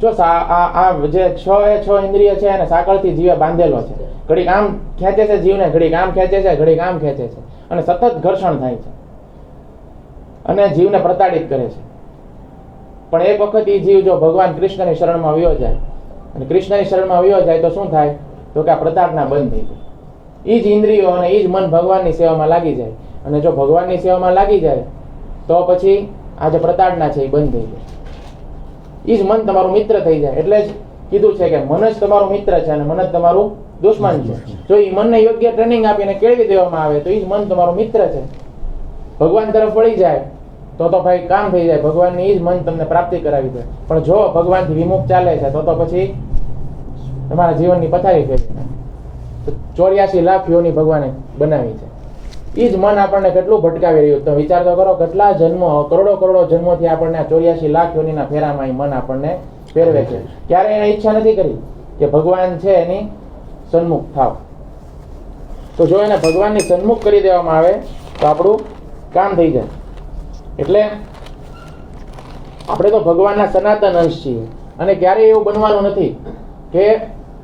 જો આ જે 6 ઇન્દ્રિય છે એને સાંકળથી જીવે બાંધેલો છે. ઘડીક આમ ખેંચે છે જીવને, ઘડીક આમ ખેંચે છે, ઘડીક આમ ખેંચે છે અને સતત ઘર્ષણ થાય છે અને જીવને પ્રતાડિત કરે છે. પણ એક વખત એ જીવ જો ભગવાન કૃષ્ણની શરણમાં વયો જાય અને કૃષ્ણની શરણમાં વયો જાય તો શું થાય? તો કે આ પ્રતાડના બંધ થઈ જાય. એ જ ઇન્દ્રિયો અને એ જ મન ભગવાનની સેવામાં લાગી જાય. અને જો ભગવાનની સેવામાં લાગી જાય તો પછી આ જે પ્રતાડના છે એ બંધ થઈ જાય. એ જ મન તમારું મિત્ર થઈ જાય. એટલે જ કીધું છે કે મન જ તમારું મિત્ર છે અને મન જ તમારું દુશ્મન છે. જો એ મનને યોગ્ય ટ્રેનિંગ આપીને કેળવી દેવામાં આવે તો એ જ મન તમારું મિત્ર છે. ભગવાન તરફ વળી જાય તો ભાઈ કામ થઈ જાય. ભગવાનની એ જ મન તમને પ્રાપ્તિ કરાવી દે. પણ જો ભગવાનથી વિમુખ ચાલે છે તો પછી તમારા જીવનની પથારી ફેરવી નાખે. 84 લાખ યોની ભગવાને બનાવી છે. એ જ મન આપણને કેટલું ભટકાવી રહ્યું. તો વિચાર તો કરો, કેટલા જન્મો, કરોડો જન્મોથી આપણને 84 લાખ યોનીના ફેરામાં એ મન આપણને ફેરવે છે. ક્યારે એને ઈચ્છા નથી કરી કે ભગવાન છે એની સન્મુખ થાવ. તો જો એને ભગવાનની સન્મુખ કરી દેવામાં આવે તો આપણું કામ થઈ જાય. એટલે આપણે તો ભગવાનના સનાતન અંશ છીએ અને ક્યારેય એવું બનવાનું નથી કે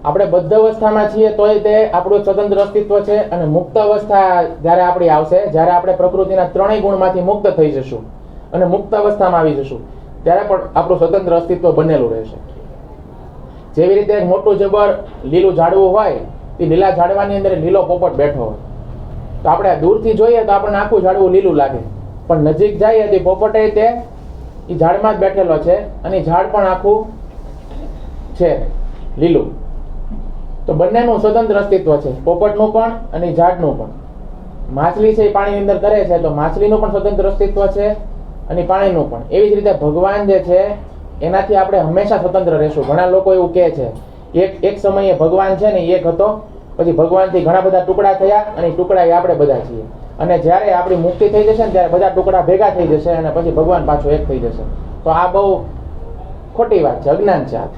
આપણે બદ્ધ અવસ્થામાં છીએ તોય તે આપણું સ્વતંત્ર અસ્તિત્વ છે, અને મુક્ત અવસ્થા જ્યારે આપણી આવશે, જ્યારે આપણે પ્રકૃતિના ત્રણેય ગુણમાંથી મુક્ત થઈ જશું અને મુક્ત અવસ્થામાં આવી જશું, ત્યારે પણ આપણું સ્વતંત્ર અસ્તિત્વ બનેલું રહેશે. જેવી રીતે એક મોટું જબર લીલું ઝાડવું હોય, તે લીલા ઝાડવાની અંદર લીલો પોપટ બેઠો હોય, તો આપણે દૂરથી જોઈએ તો આપણને આખું ઝાડવું લીલું લાગે, પણ નજીક જઈએ તો પોપટે તે એ ઝાડમાં જ બેઠેલો છે અને ઝાડ પણ આખું છે લીલું. તો બંનેનું સ્વતંત્ર અસ્તિત્વ છે, પોપટનું પણ અને ઝાડનું પણ. માછલી છે એ પાણીની અંદર તરે છે, તો માછલીનું પણ સ્વતંત્ર અસ્તિત્વ છે અને પાણીનું પણ. એવી જ રીતે ભગવાન જે છે એનાથી આપણે હંમેશા સ્વતંત્ર રહેશું. ઘણા લોકો એવું કહે છે એક સમયે ભગવાન છે ને એક હતો, પછી ભગવાનથી ઘણા બધા ટુકડા થયા અને ટુકડા એ આપણે બધા છીએ, અને જ્યારે આપણી મુક્તિ થઈ જશે ને ત્યારે બધા ટુકડા ભેગા થઈ જશે અને પછી ભગવાન પાછો એક થઈ જશે. તો આ બહુ ખોટી વાત છે, અજ્ઞાન છે. આ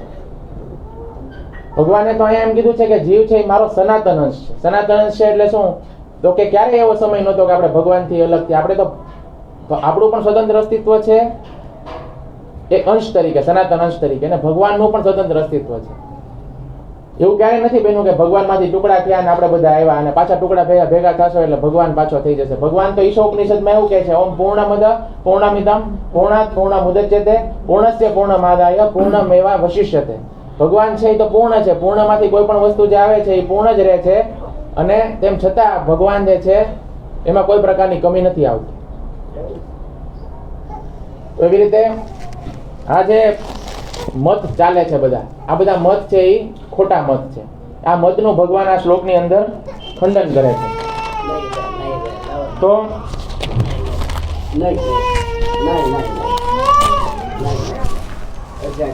ભગવાને તો અહીંયા એમ કીધું છે કે જીવ છે એ મારો સનાતન અંશ છે. સનાતન અંશ છે એટલે શું? તો કે ક્યારેય એવો સમય નહોતો કે આપણે ભગવાનથી અલગથી, આપણે તો આપણું પણ સ્વતંત્ર અસ્તિત્વ છે એક અંશ તરીકે, સનાતન અંશ તરીકે, અને ભગવાનનું પણ સ્વતંત્ર અસ્તિત્વ છે. એવું ક્યારેય નથી બન્યું કે ભગવાનમાંથી ટુકડા થયા અને આપણે બધા આવ્યા અને પાછા ટુકડા ભેગા થશો એટલે ભગવાન પાછો થઈ જશે. ભગવાન તો ઈશોપનિષદમાં એવું કહે છે, ઓમ પૂર્ણમદ પૂર્ણમિદમ પૂર્ણાત પૂર્ણમુદચ્યતે પૂર્ણસ્ય પૂર્ણમાદાય પૂર્ણમેવા વશિષ્યતે. ભગવાન છે એ તો પૂર્ણ છે, પૂર્ણમાંથી કોઈ પણ વસ્તુ જે આવે છે એ પૂર્ણ જ રહે છે, અને તેમ છતાં ભગવાન જે છે એમાં કોઈ પ્રકારની કમી નથી આવતી. એવી રીતે આ જે મત ચાલે છે બધા, આ બધા મત છે એ ખોટા મત છે. આ મતનું ભગવાન આ શ્લોકની અંદર ખંડન કરે છે. તો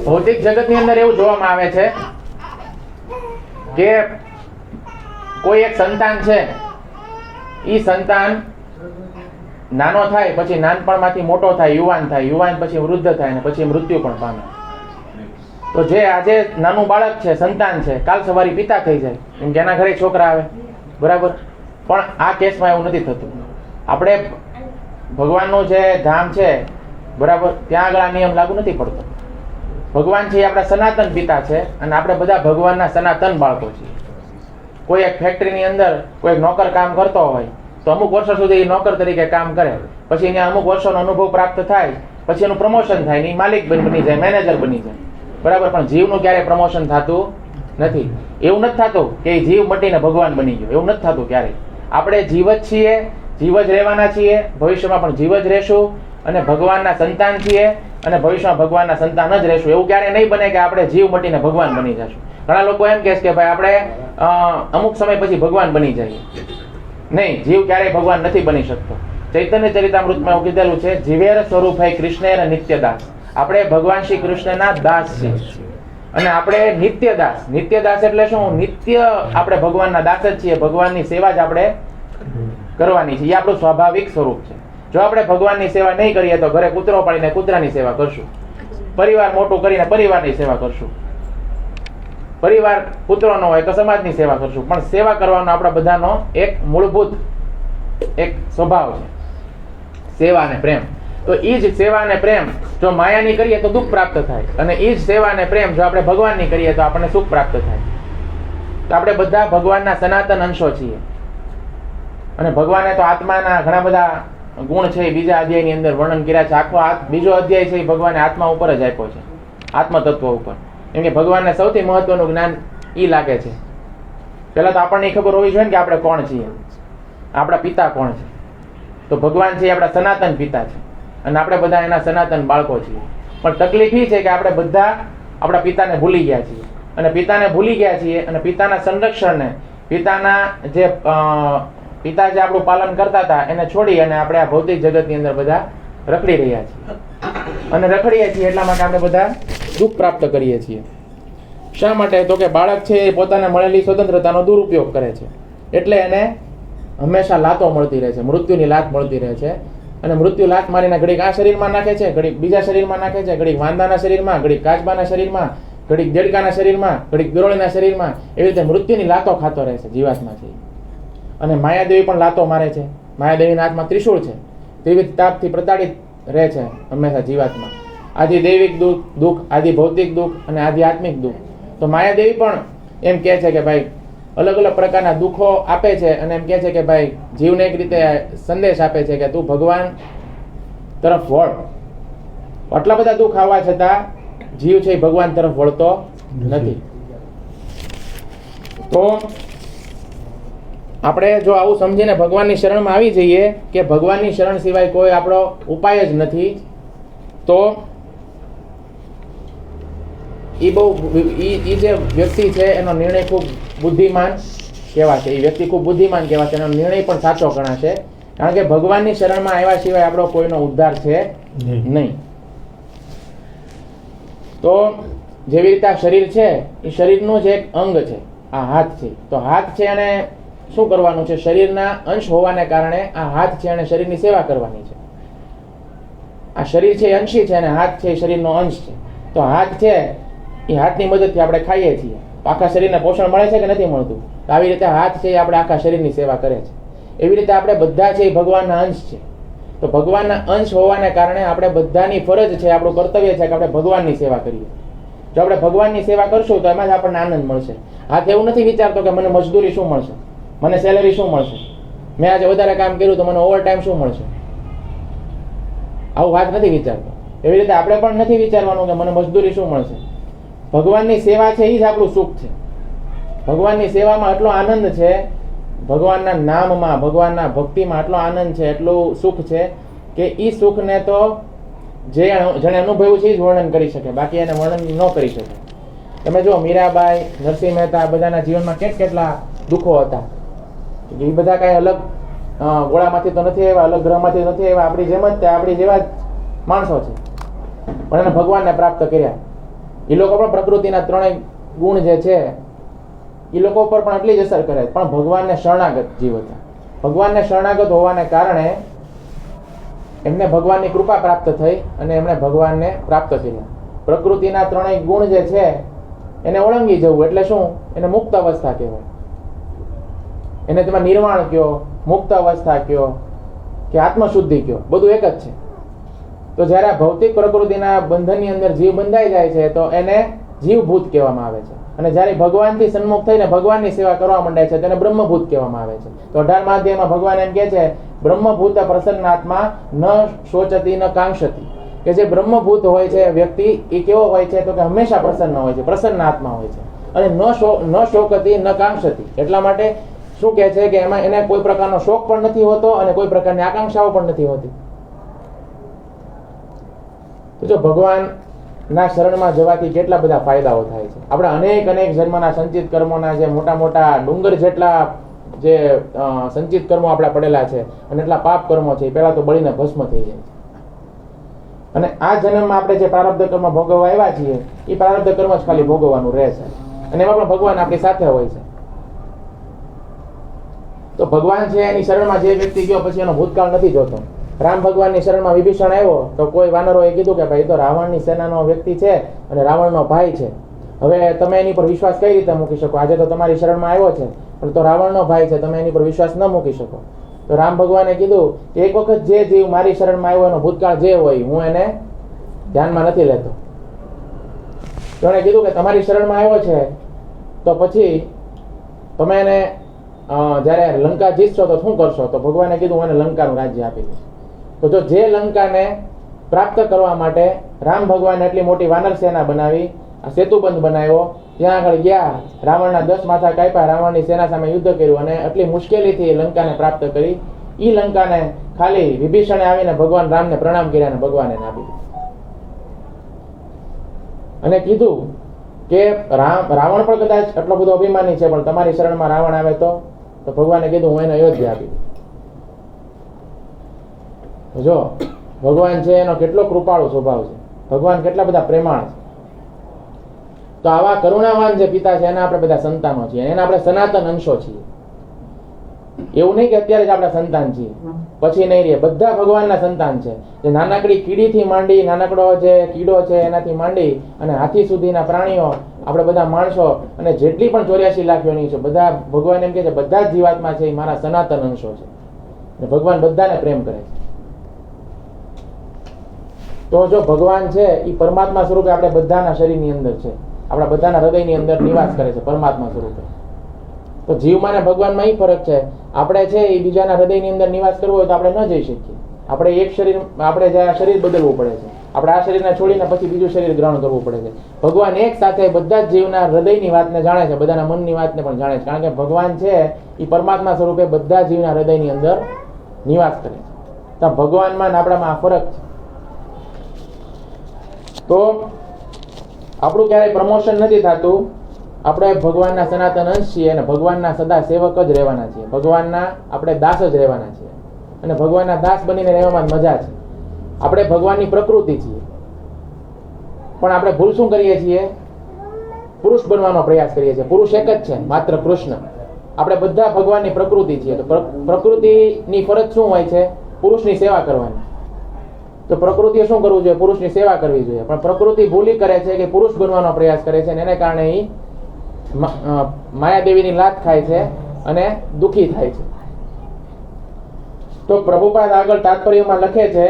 ભૌતિક જગતની અંદર એવું જોવામાં આવે છે કે કોઈ એક સંતાન છે, ઈ સંતાન નાનો થાય, પછી નાનપણમાંથી મોટો થાય, યુવાન થાય, યુવાન પછી વૃદ્ધ થાય અને પછી મૃત્યુ પણ પામે. તો જે આજે નાનું બાળક છે, સંતાન છે, કાલ સવારે પિતા થઈ જાય, કેમ કે એના ઘરે છોકરા આવે, બરાબર. પણ આ કેસમાં એવું નથી થતું. આપણે ભગવાનનું જે ધામ છે, બરાબર, ત્યાં આગળ આ નિયમ લાગુ નથી પડતો. ભગવાન છે એ આપણા સનાતન પિતા છે અને આપણે બધા ભગવાનના સનાતન બાળકો છીએ. કોઈ એક ફેક્ટરીની અંદર કોઈ એક નોકર કામ કરતો હોય તો અમુક વર્ષો સુધી એ નોકર તરીકે કામ કરે, પછી એને અમુક વર્ષોનો અનુભવ પ્રાપ્ત થાય, પછી એનું પ્રમોશન થાય, એ માલિક બની જાય, મેનેજર બની જાય, બરાબર. પણ જીવનું ક્યારેય પ્રમોશન થતું નથી. એવું નથી થતું કે એ જીવ મટીને ભગવાન બની ગયો, એવું નથી થતું ક્યારેય. આપણે જીવ જ છીએ, જીવ જ રહેવાના છીએ, ભવિષ્યમાં પણ જીવ જ રહેશું, અને ભગવાનના સંતાન છીએ અને ભવિષ્યમાં ભગવાનના સંતાન જ રહેશું. એવું ક્યારેય નહીં બને કે આપણે જીવ મટીને ભગવાન બની જશું. ઘણા લોકો એમ કહે છે કે ભાઈ આપણે અમુક સમય પછી ભગવાન બની જઈએ. નહીં, જીવ ક્યારેય ભગવાન નથી બની શકતો. ચૈતન્ય ચરિતામૃતમાં એવું કીધેલું છે, જીવેર સ્વરૂપે કૃષ્ણેર નિત્યદાસ. આપણે ભગવાન શ્રી કૃષ્ણના દાસ છીએ અને આપણે નિત્યદાસ. નિત્યદાસ એટલે શું? નિત્ય આપણે ભગવાનના દાસ જ છીએ, ભગવાનની સેવા જ આપણે કરવાની છે. એ આપણું સ્વાભાવિક સ્વરૂપ છે. જો આપણે ભગવાનની સેવા નહીં કરીએ તો ઘરે કૂતરો પાડીને કૂતરાની સેવા કરશું, પરિવાર મોટું કરીને પરિવારની સેવા કરશું, પરિવાર કૂતરો ન હોય તો સમાજની સેવા કરશું. પણ સેવા કરવાનો આપણા બધાનો એક મૂળભૂત એક સ્વભાવ છે, સેવા અને પ્રેમ. તો એ જ સેવા અને પ્રેમ જો માયાની કરીએ તો દુઃખ પ્રાપ્ત થાય, અને એ જ સેવા અને પ્રેમ જો આપણે ભગવાનની કરીએ તો આપણને સુખ પ્રાપ્ત થાય. તો આપણે બધા ભગવાનના સનાતન અંશો છીએ, અને ભગવાને તો આત્માના ઘણા બધા ગુણ છે એ બીજા અધ્યાયની અંદર વર્ણન કર્યા છે. આખો બીજો અધ્યાય છે એ ભગવાને આત્મા ઉપર જ આપ્યો છે, આત્મ તત્વ ઉપર. કેમ કે ભગવાનને સૌથી મહત્વનું જ્ઞાન ઈ લાગે છે. પહેલા તો આપણને ખબર હોવી જોઈએ ને કે આપણે કોણ છીએ, આપણા પિતા કોણ છે. તો ભગવાન છે એ આપણા સનાતન પિતા છે અને આપણે બધા એના સનાતન બાળકો છીએ. પણ તકલીફ એ છે કે આપણે બધા આપણા પિતાને ભૂલી ગયા છીએ, અને પિતાને ભૂલી ગયા છીએ અને પિતાના સંરક્ષણને, પિતાના જે પિતા જે આપણું પાલન કરતા હતા એને છોડી અને આપણે આ ભૌતિક જગતની અંદર બધા રખડી રહ્યા છીએ. અને રખડીએ છીએ એટલા માટે આપણે બધા દુઃખ પ્રાપ્ત કરીએ છીએ. શા માટે? તો કે બાળક છે એ પોતાને મળેલી સ્વતંત્રતાનો દુરુપયોગ કરે છે, એટલે એને હંમેશા લાતો મળતી રહે છે, મૃત્યુની લાત મળતી રહે છે. અને મૃત્યુ લાત મારીને ઘડીક આ શરીરમાં નાખે છે, ઘડીક બીજા શરીરમાં નાખે છે, ઘડીક વાંદાના શરીરમાં, ઘડીક કાચબાના શરીરમાં, ઘડીક દેડકાના શરીરમાં, ઘડીક ગરોળીના શરીરમાં. એવી રીતે મૃત્યુની લાતો ખાતો રહે છે જીવાત્મા છે. અને માયાદેવી પણ લાતો મારે છે. માયાદેવીના હાથમાં ત્રિશૂળ છે. ત્રિવિધ તાપથી પ્રતાડિત રહે છે હંમેશા જીવાત્મા. આદિ દૈવિક દુઃખ, આદિ ભૌતિક દુઃખ અને આદિ આત્મિક દુઃખ. તો માયાદેવી પણ એમ કહે છે કે ભાઈ અલગ અલગ પ્રકારના દુઃખો આપે છે અને એમ કહે છે કે ભાઈ જીવને એક રીતે સંદેશ આપે છે કે તું ભગવાન તરફ વળ. આટલા બધા દુઃખ આવવા છતાં જીવ છે એ ભગવાન તરફ વળતો નથી. તો આપણે જો આવું સમજીને ભગવાનની શરણમાં આવી જઈએ કે ભગવાનની શરણ સિવાય કોઈ આપણો ઉપાય જ નથી, તો એ જે વ્યક્તિ છે એનો નિર્ણય ખૂબ બુદ્ધિમાન કહેવાશે. એ વ્યક્તિ ખૂબ બુદ્ધિમાન કહેવાશે, એનો નિર્ણય પણ સાચો ગણાશે. કારણ કે ભગવાનની શરણમાં આવ્યા સિવાય આપણો કોઈનો ઉદ્ધાર છે નહીં. તો જેવી રીતે આ શરીર છે એ શરીરનું જ એક અંગ છે. આ હાથ છે, તો હાથ છે એને શું કરવાનું છે? શરીરના અંશ હોવાને કારણે આ હાથ છે અને શરીરની સેવા કરવાની છે. આ શરીર છે એ અંશી છે અને હાથ છે એ શરીરનો અંશ છે. તો હાથ છે એ હાથની મદદથી આપણે ખાઈએ છીએ. આખા શરીરને પોષણ મળે છે કે નથી મળતું? તો આવી રીતે હાથ છે એ આપણે આખા શરીરની સેવા કરે છે. એવી રીતે આપણે બધા છે એ ભગવાનના અંશ છે. તો ભગવાનના અંશ હોવાને કારણે આપણે બધાની ફરજ છે, આપણું કર્તવ્ય છે કે આપણે ભગવાનની સેવા કરીએ. જો આપણે ભગવાનની સેવા કરશું તો એમાં જ આપણને આનંદ મળશે. હાથ એવું નથી વિચારતો કે મને મજદૂરી શું મળશે, મને સેલેરી શું મળશે, મેં આજે વધારે કામ કર્યું તો મને ઓવરટાઈમ શું મળશે. આવું હાથ નથી વિચારતો. એવી રીતે આપણે પણ નથી વિચારવાનું કે મને મજદૂરી શું મળશે. ભગવાનની સેવા છે એ જ આપણું સુખ છે. ભગવાનની સેવામાં એટલો આનંદ છે, ભગવાનના નામમાં, ભગવાનના ભક્તિમાં એટલો આનંદ છે, એટલું સુખ છે કે એ સુખને તો જેણે અનુભવ્યું છે એ જ વર્ણન કરી શકે, બાકી એને વર્ણન ન કરી શકે. તમે જો મીરાબાઈ, નરસિંહ મહેતા બધાના જીવનમાં કેટલા દુઃખો હતા. એ બધા કાંઈ અલગ ગોળામાંથી તો નથી આવ્યા, અલગ ગ્રહમાંથી નથી આવ્યા, આપણી જેમ જ આપણી જેવા જ માણસો છે, પણ એને ભગવાનને પ્રાપ્ત કર્યા. એ લોકો પણ પ્રકૃતિના ત્રણેય ગુણ જે છે એ લોકો ઉપર પણ એટલી જ અસર કરે, પણ ભગવાનને શરણાગત જીવ હતા. ભગવાનને શરણાગત હોવાને કારણે એમને ભગવાનની કૃપા પ્રાપ્ત થઈ અને એમણે ભગવાનને પ્રાપ્ત કર્યા. પ્રકૃતિના ત્રણેય ગુણ જે છે એને ઓળંગી જવું એટલે શું? એને મુક્ત અવસ્થા કહેવાય. એને તમે નિર્વાણ કયો, મુક્ત અવસ્થા કયો કે આત્મશુદ્ધિ કયો, બધું એક જ છે. તો જ્યારે આ ભૌતિક પ્રકૃતિના બંધનની અંદર જીવ બંધાઈ જાય છે તો એને જીવભૂત કહેવામાં આવે છે. અને જ્યારે ભગવાનથી સન્મુખ થઈને ભગવાનની સેવા કરવા માંડે છે તેને બ્રહ્મભૂત કહેવામાં આવે છે. તો 18મા અધ્યાયમાં ભગવાન એમ કહે છે બ્રહ્મભૂત પ્રસન્નાત્મા ન શોચતી ન કાંક્ષતી, કે જે બ્રહ્મભૂત હોય છે વ્યક્તિ એ કેવો હોય છે? તો કે હંમેશા પ્રસન્ન હોય છે, પ્રસન્ન આત્મા હોય છે. અને ન શોકતી ન કાંક્ષતી, એટલા માટે શું કહે છે કે એમાં એને કોઈ પ્રકારનો શોક પણ નથી હોતો અને કોઈ પ્રકારની આકાંક્ષાઓ પણ નથી હોતી. તો જો ભગવાનના શરણમાં જવાથી કેટલા બધા ફાયદાઓ થાય છે. આપણા અનેક જન્મના સંચિત કર્મોના જે મોટા મોટા ડુંગર જેટલા જે સંચિત કર્મો આપણા પડેલા છે અને એટલા પાપ કર્મો છે એ પહેલા તો બળીને ભસ્મ થઈ જાય છે. અને આ જન્મમાં આપણે જે પ્રારબ્ધ કર્મ ભોગવવા આવ્યા છીએ એ પ્રારબ્ધ કર્મ જ ખાલી ભોગવવાનું રહે છે અને એમાં પણ ભગવાન આપણી સાથે હોય છે. તો ભગવાન છે એની શરણમાં જે વ્યક્તિ ગયો પછી એનો ભૂતકાળ નથી જોતો. રામ ભગવાનની શરણમાં વિભીષણ આવ્યો તો કોઈ વાનરોએ કીધું કે ભાઈ તો રાવણની સેનાનો વ્યક્તિ છે અને રાવણનો ભાઈ છે, હવે તમે એની પર વિશ્વાસ કઈ રીતે મૂકી શકો? આજે તો તમારી શરણમાં આવ્યો છે પણ તો રાવણનો ભાઈ છે, તમે એની પર વિશ્વાસ ન મૂકી શકો. તો રામ ભગવાને કીધું કે એક વખત જે જીવ મારી શરણમાં આવ્યો એનો ભૂતકાળ જે હોય હું એને ધ્યાનમાં નથી લેતો. તો એણે કીધું કે તમારી શરણમાં આવ્યો છે તો પછી તમે એને જ્યારે લંકા જીતશો તો શું કરશો? તો ભગવાને કીધું હું એને લંકાનું રાજ્ય આપી દઈશ. તો જો જે લંકાને પ્રાપ્ત કરવા માટે રામ ભગવાને એટલી મોટી વાનર સેના બનાવી, આ સેતુબંધ બનાવ્યો, ત્યાં આગળ ગયા, રાવણના 10 માથા કાપ્યા, રાવણની સેના સામે યુદ્ધ કર્યું અને એટલી મુશ્કેલીથી લંકાને પ્રાપ્ત કરી. એ લંકાને ખાલી વિભીષણે આવીને ભગવાન રામને પ્રણામ કર્યા અને ભગવાને આપી દીધી અને કીધું કે રાવણ પણ કદાચ એટલો બધો અભિમાની છે પણ તમારી શરણમાં રાવણ આવે તો ભગવાને કીધું હું એને અયોધ્યા આપી દઉં. જો ભગવાન છે એનો કેટલો કૃપાળુ સ્વભાવ છે, ભગવાન કેટલા બધા પ્રેમાળ છે. તો આવા કરુણાવાન જે પિતા છે એના આપણે બધા સંતાનો છીએ, એના આપણે સનાતન અંશો છીએ. એવું નહીં કે અત્યારે જ આપણા સંતાન છીએ પછી નહીં રહે. બધા ભગવાનના સંતાન છે. જે નાનકડી કીડીથી માંડી, નાનકડો જે કીડો છે એનાથી માંડી અને હાથી સુધીના પ્રાણીઓ, આપણે બધા માણસો અને જેટલી પણ 84 લાખ યોની છે, બધા ભગવાન એમ કહે છે બધા જ જીવાત્મા છે એ મારા સનાતન અંશો છે. અને ભગવાન બધાને પ્રેમ કરે છે. તો જો ભગવાન છે એ પરમાત્મા સ્વરૂપે આપણે બધાના શરીરની અંદર છે, આપણા બધાના હૃદયની અંદર નિવાસ કરે છે પરમાત્મા સ્વરૂપે. તો જીવમાં ને ભગવાનમાં એ ફરક છે. આપણે છે એ બીજાના હૃદયની અંદર નિવાસ કરવો હોય તો આપણે ન જઈ શકીએ. આપણે એક શરીર, આપણે જે શરીર બદલવું પડે છે. આપણે આ શરીરને છોડીને પછી બીજું શરીર ગ્રહણ કરવું પડે છે. ભગવાન એક સાથે બધા જ જીવના હૃદયની વાતને જાણે છે, બધાના મનની વાતને પણ જાણે છે. કારણ કે ભગવાન છે એ પરમાત્મા સ્વરૂપે બધા જીવના હૃદયની અંદર નિવાસ કરે છે. તો ભગવાનમાં ને આપણામાં આ ફરક છે. તો આપણું ક્યારેય પ્રમોશન નથી થતું. આપણે ભગવાનના સનાતન અંશ છીએ અને ભગવાનના સદા સેવક જ રહેવાના છીએ. ભગવાનના આપણે દાસ જ રહેવાના છીએ અને ભગવાનના દાસ બનીને રહેવામાં જ મજા છે. આપણે ભગવાનની પ્રકૃતિ છીએ, પણ આપણે ભૂલ શું કરીએ છીએ? પુરુષ બનવાનો પ્રયાસ કરીએ છીએ. પુરુષ એક જ છે, માત્ર કૃષ્ણ. આપણે બધા ભગવાનની પ્રકૃતિ છીએ. તો પ્રકૃતિની ફરજ શું હોય છે? પુરુષની સેવા કરવાની. તો પ્રકૃતિએ શું કરવું જોઈએ? પુરુષની સેવા કરવી જોઈએ. પણ પ્રકૃતિ ભૂલી કરે છે કે પુરુષ બનવાનો પ્રયાસ કરે છે અને એને કારણે એ માયાદેવીની લાત ખાય છે અને દુઃખી થાય છે. તો પ્રભુપાદ આગળ તાત્પર્યમાં લખે છે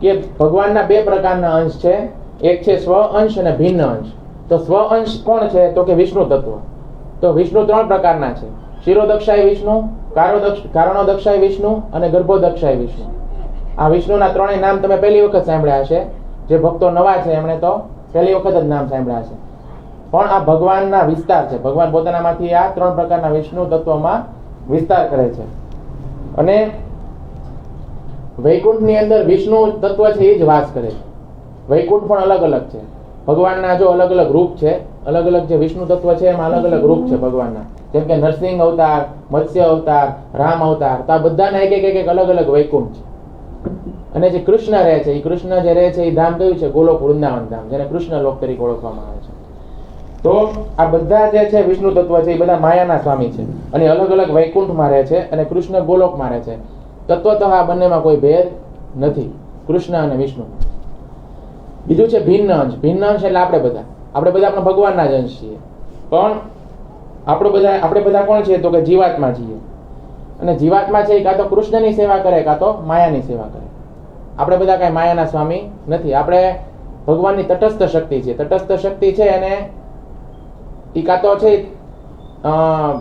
કે ભગવાનના બે પ્રકારના અંશ છે. એક છે સ્વ અંશ અને ભિન્ન અંશ. તો સ્વ અંશ કોણ છે? તો કે વિષ્ણુ તત્વ. તો વિષ્ણુ 3 પ્રકારના છે: શિરોદક્ષાય વિષ્ણુ, કારણોદક્ષાય વિષ્ણુ અને ગર્ભોદક્ષાય વિષ્ણુ. આ વિષ્ણુના 3 નામ તમે પહેલી વખત સાંભળ્યા હશે. જે ભક્તો નવા છે એમણે તો પહેલી વખત જ નામ સાંભળ્યા હશે. પણ આ ભગવાનના વિસ્તાર છે. ભગવાન પોતાનામાંથી આ 3 પ્રકારના વિષ્ણુ તત્વમાં વિસ્તાર કરે છે. અને વૈકુંઠની અંદર વિષ્ણુ તત્વ છે એ જ વાસ કરે છે. વૈકુંઠ પણ અલગ અલગ છે. ભગવાનના જો અલગ અલગ રૂપ છે, અલગ અલગ જે વિષ્ણુ તત્વ છે એમાં અલગ અલગ રૂપ છે ભગવાનના. જેમ કે નરસિંહ અવતાર, મત્સ્ય અવતાર, રામ અવતાર. તો આ બધાના એક અલગ અલગ વૈકુંઠ છે. અને જે કૃષ્ણ રહે છે, એ કૃષ્ણ જે રહે છે એ ધામ કયું છે? ગોલોક વૃંદાવન ધામ, જેને કૃષ્ણ લોક તરીકે ઓળખવામાં આવે છે. તો આ બધા જે છે વિષ્ણુ તત્વ છે એ બધા માયાના સ્વામી છે અને અલગ અલગ વૈકુંઠમાં રહે છે અને કૃષ્ણ ગોલોકમાં રહે છે. તત્વતઃ આ બંનેમાં કોઈ ભેદ નથી, કૃષ્ણ અને વિષ્ણુ. બીજું છે ભિન્ન અંશ. ભિન્ન અંશ એટલે આપણે બધા પણ ભગવાનના જ અંશ છીએ. પણ આપણે બધા કોણ છીએ? તો કે જીવાત્મા છીએ. અને જીવાત્મા છે એ કાં તો કૃષ્ણની સેવા કરે કાં તો માયાની સેવા કરે. આપણે બધા કાંઈ માયાના સ્વામી નથી. આપણે ભગવાનની તટસ્થ શક્તિ છે. તટસ્થ શક્તિ છે અને એ કાં તો છે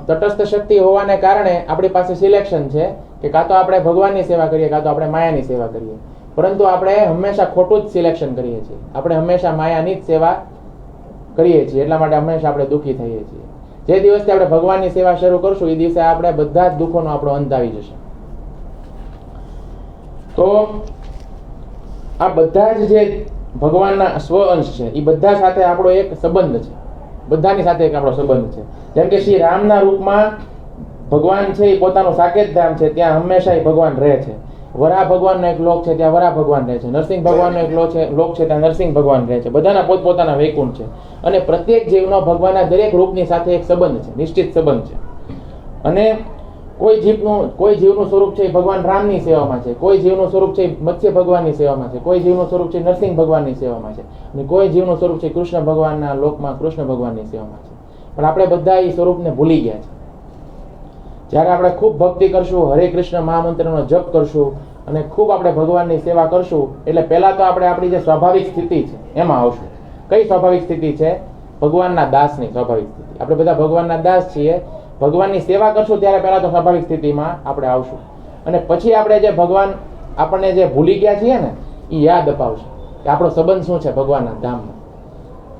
તટસ્થ શક્તિ હોવાને કારણે આપણી પાસે સિલેક્શન છે કે કાં તો આપણે ભગવાનની સેવા કરીએ કાં તો આપણે માયાની સેવા કરીએ. પરંતુ આપણે હંમેશા ખોટું જ સિલેક્શન કરીએ છીએ. આપણે હંમેશા માયાની જ સેવા કરીએ છીએ. એટલા માટે હંમેશા આપણે દુઃખી થઈએ છીએ. જે દિવસથી આપણે ભગવાનની સેવા શરૂ કરશું એ દિવસે આપણે બધા જ દુઃખોનો આપણો અંત આવી જશે. તો આ બધા જ જે ભગવાનના સ્વ અંશ છે એ બધા સાથે આપણો એક સંબંધ છે. બધાની સાથે એક આપણો સંબંધ છે. જેમ કે શ્રી રામના રૂપમાં ભગવાન છે એ પોતાનું સાકેત ધામ છે, ત્યાં હંમેશા એ ભગવાન રહે છે. વરાહ ભગવાનનો એક લોક છે, ત્યાં વરાહ ભગવાન રહે છે. નરસિંહ ભગવાનનો એક લોક છે, ત્યાં નરસિંહ ભગવાન રહે છે. બધાના પોતપોતાના વૈકુંઠ છે. અને પ્રત્યેક જીવનો ભગવાનના દરેક રૂપની સાથે એક સંબંધ છે, નિશ્ચિત સંબંધ છે. અને કોઈ જીવનું સ્વરૂપ છે એ ભગવાન રામની સેવામાં છે, કોઈ જીવનું સ્વરૂપ છે એ મત્સ્ય ભગવાનની સેવામાં છે, કોઈ જીવનું સ્વરૂપ છે નરસિંહ ભગવાનની સેવામાં છે અને કોઈ જીવનું સ્વરૂપ છે કૃષ્ણ ભગવાનના લોકમાં કૃષ્ણ ભગવાનની સેવામાં છે. પણ આપણે બધા એ સ્વરૂપને ભૂલી ગયા છે. જ્યારે આપણે ખૂબ ભક્તિ કરશું, હરે કૃષ્ણ મહામંત્રનો જપ કરશું અને ખૂબ આપણે ભગવાનની સેવા કરશું એટલે પહેલા તો આપણે આપણી જે સ્વાભાવિક સ્થિતિ છે એમાં આવશું. કઈ સ્વાભાવિક સ્થિતિ છે? ભગવાનના દાસની સ્વાભાવિક સ્થિતિ. આપણે બધા ભગવાનના દાસ છીએ. ભગવાનની સેવા કરશું ત્યારે પહેલા તો સ્વાભાવિક સ્થિતિમાં આપણે આવશું અને પછી આપણે જે ભગવાન આપણને જે ભૂલી ગયા છીએ ને એ યાદ અપાવશે કે આપણો સંબંધ શું છે ભગવાનના ધામમાં.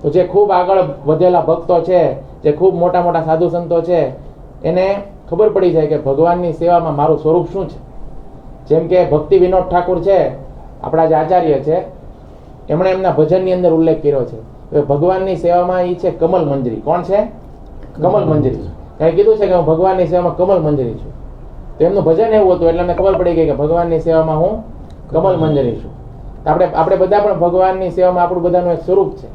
તો જે ખૂબ આગળ વધેલા ભક્તો છે, જે ખૂબ મોટા મોટા સાધુ સંતો છે, એને ખબર પડી જાય કે ભગવાનની સેવામાં મારું સ્વરૂપ શું છે. જેમ કે ભક્તિ વિનોદ ઠાકુર છે, આપણા જે આચાર્ય છે, એમણે એમના ભજનની અંદર ઉલ્લેખ કર્યો છે કે ભગવાનની સેવામાં એ છે કમલ મંજરી. કોણ છે? કમલ મંજરી. કંઈ કીધું છે કે હું ભગવાનની સેવામાં કમલ મંજરી છું. તો એમનું ભજન એવું હતું એટલે અમને ખબર પડી ગઈ કે ભગવાનની સેવામાં હું કમલ મંજરી છું. આપણે બધા પણ ભગવાનની સેવામાં આપણું બધાનું એક સ્વરૂપ છે.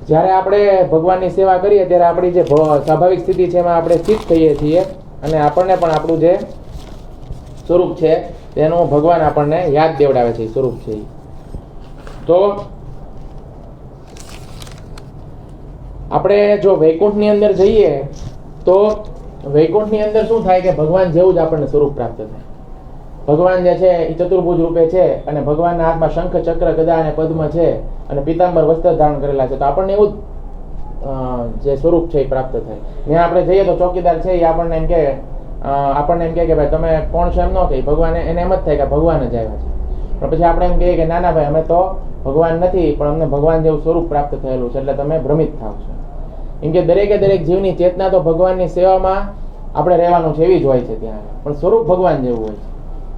જ્યારે આપણે ભગવાનની સેવા કરીએ ત્યારે આપણી જે સ્વાભાવિક સ્થિતિ છે એમાં આપણે સ્થિત થઈએ છીએ અને આપણને પણ આપણું જે સ્વરૂપ છે તેનું ભગવાન આપણને યાદ દેવડાવે છે. સ્વરૂપ છે ઈ. તો આપણે જો વૈકુંઠની અંદર જઈએ તો વૈકુંઠની અંદર શું થાય કે ભગવાન જેવું જ આપણને સ્વરૂપ પ્રાપ્ત થાય. ભગવાન જે છે એ ચતુર્ભુજ રૂપે છે અને ભગવાનના હાથમાં શંખ, ચક્ર, ગદા અને પદ્મ છે અને પીતાંબર વસ્ત્ર ધારણ કરેલા છે. તો આપણને એવું જે સ્વરૂપ છે એ પ્રાપ્ત થાય. ત્યાં આપણે જઈએ તો ચોકીદાર છે એ આપણને એમ કહે કે ભાઈ તમે કોણ છો, એમ ન કહે. ભગવાન એને એમ જ થાય કે ભગવાન જ આવ્યા છે. પણ પછી આપણે એમ કહીએ કે ના ના ભાઈ, અમે તો ભગવાન નથી, પણ અમને ભગવાન જેવું સ્વરૂપ પ્રાપ્ત થયેલું છે, એટલે તમે ભ્રમિત થાવ છો. એમ કે દરેકે દરેક જીવની ચેતના તો ભગવાનની સેવામાં આપણે રહેવાનું છે એવી જ હોય છે ત્યાં, પણ સ્વરૂપ ભગવાન જેવું હોય છે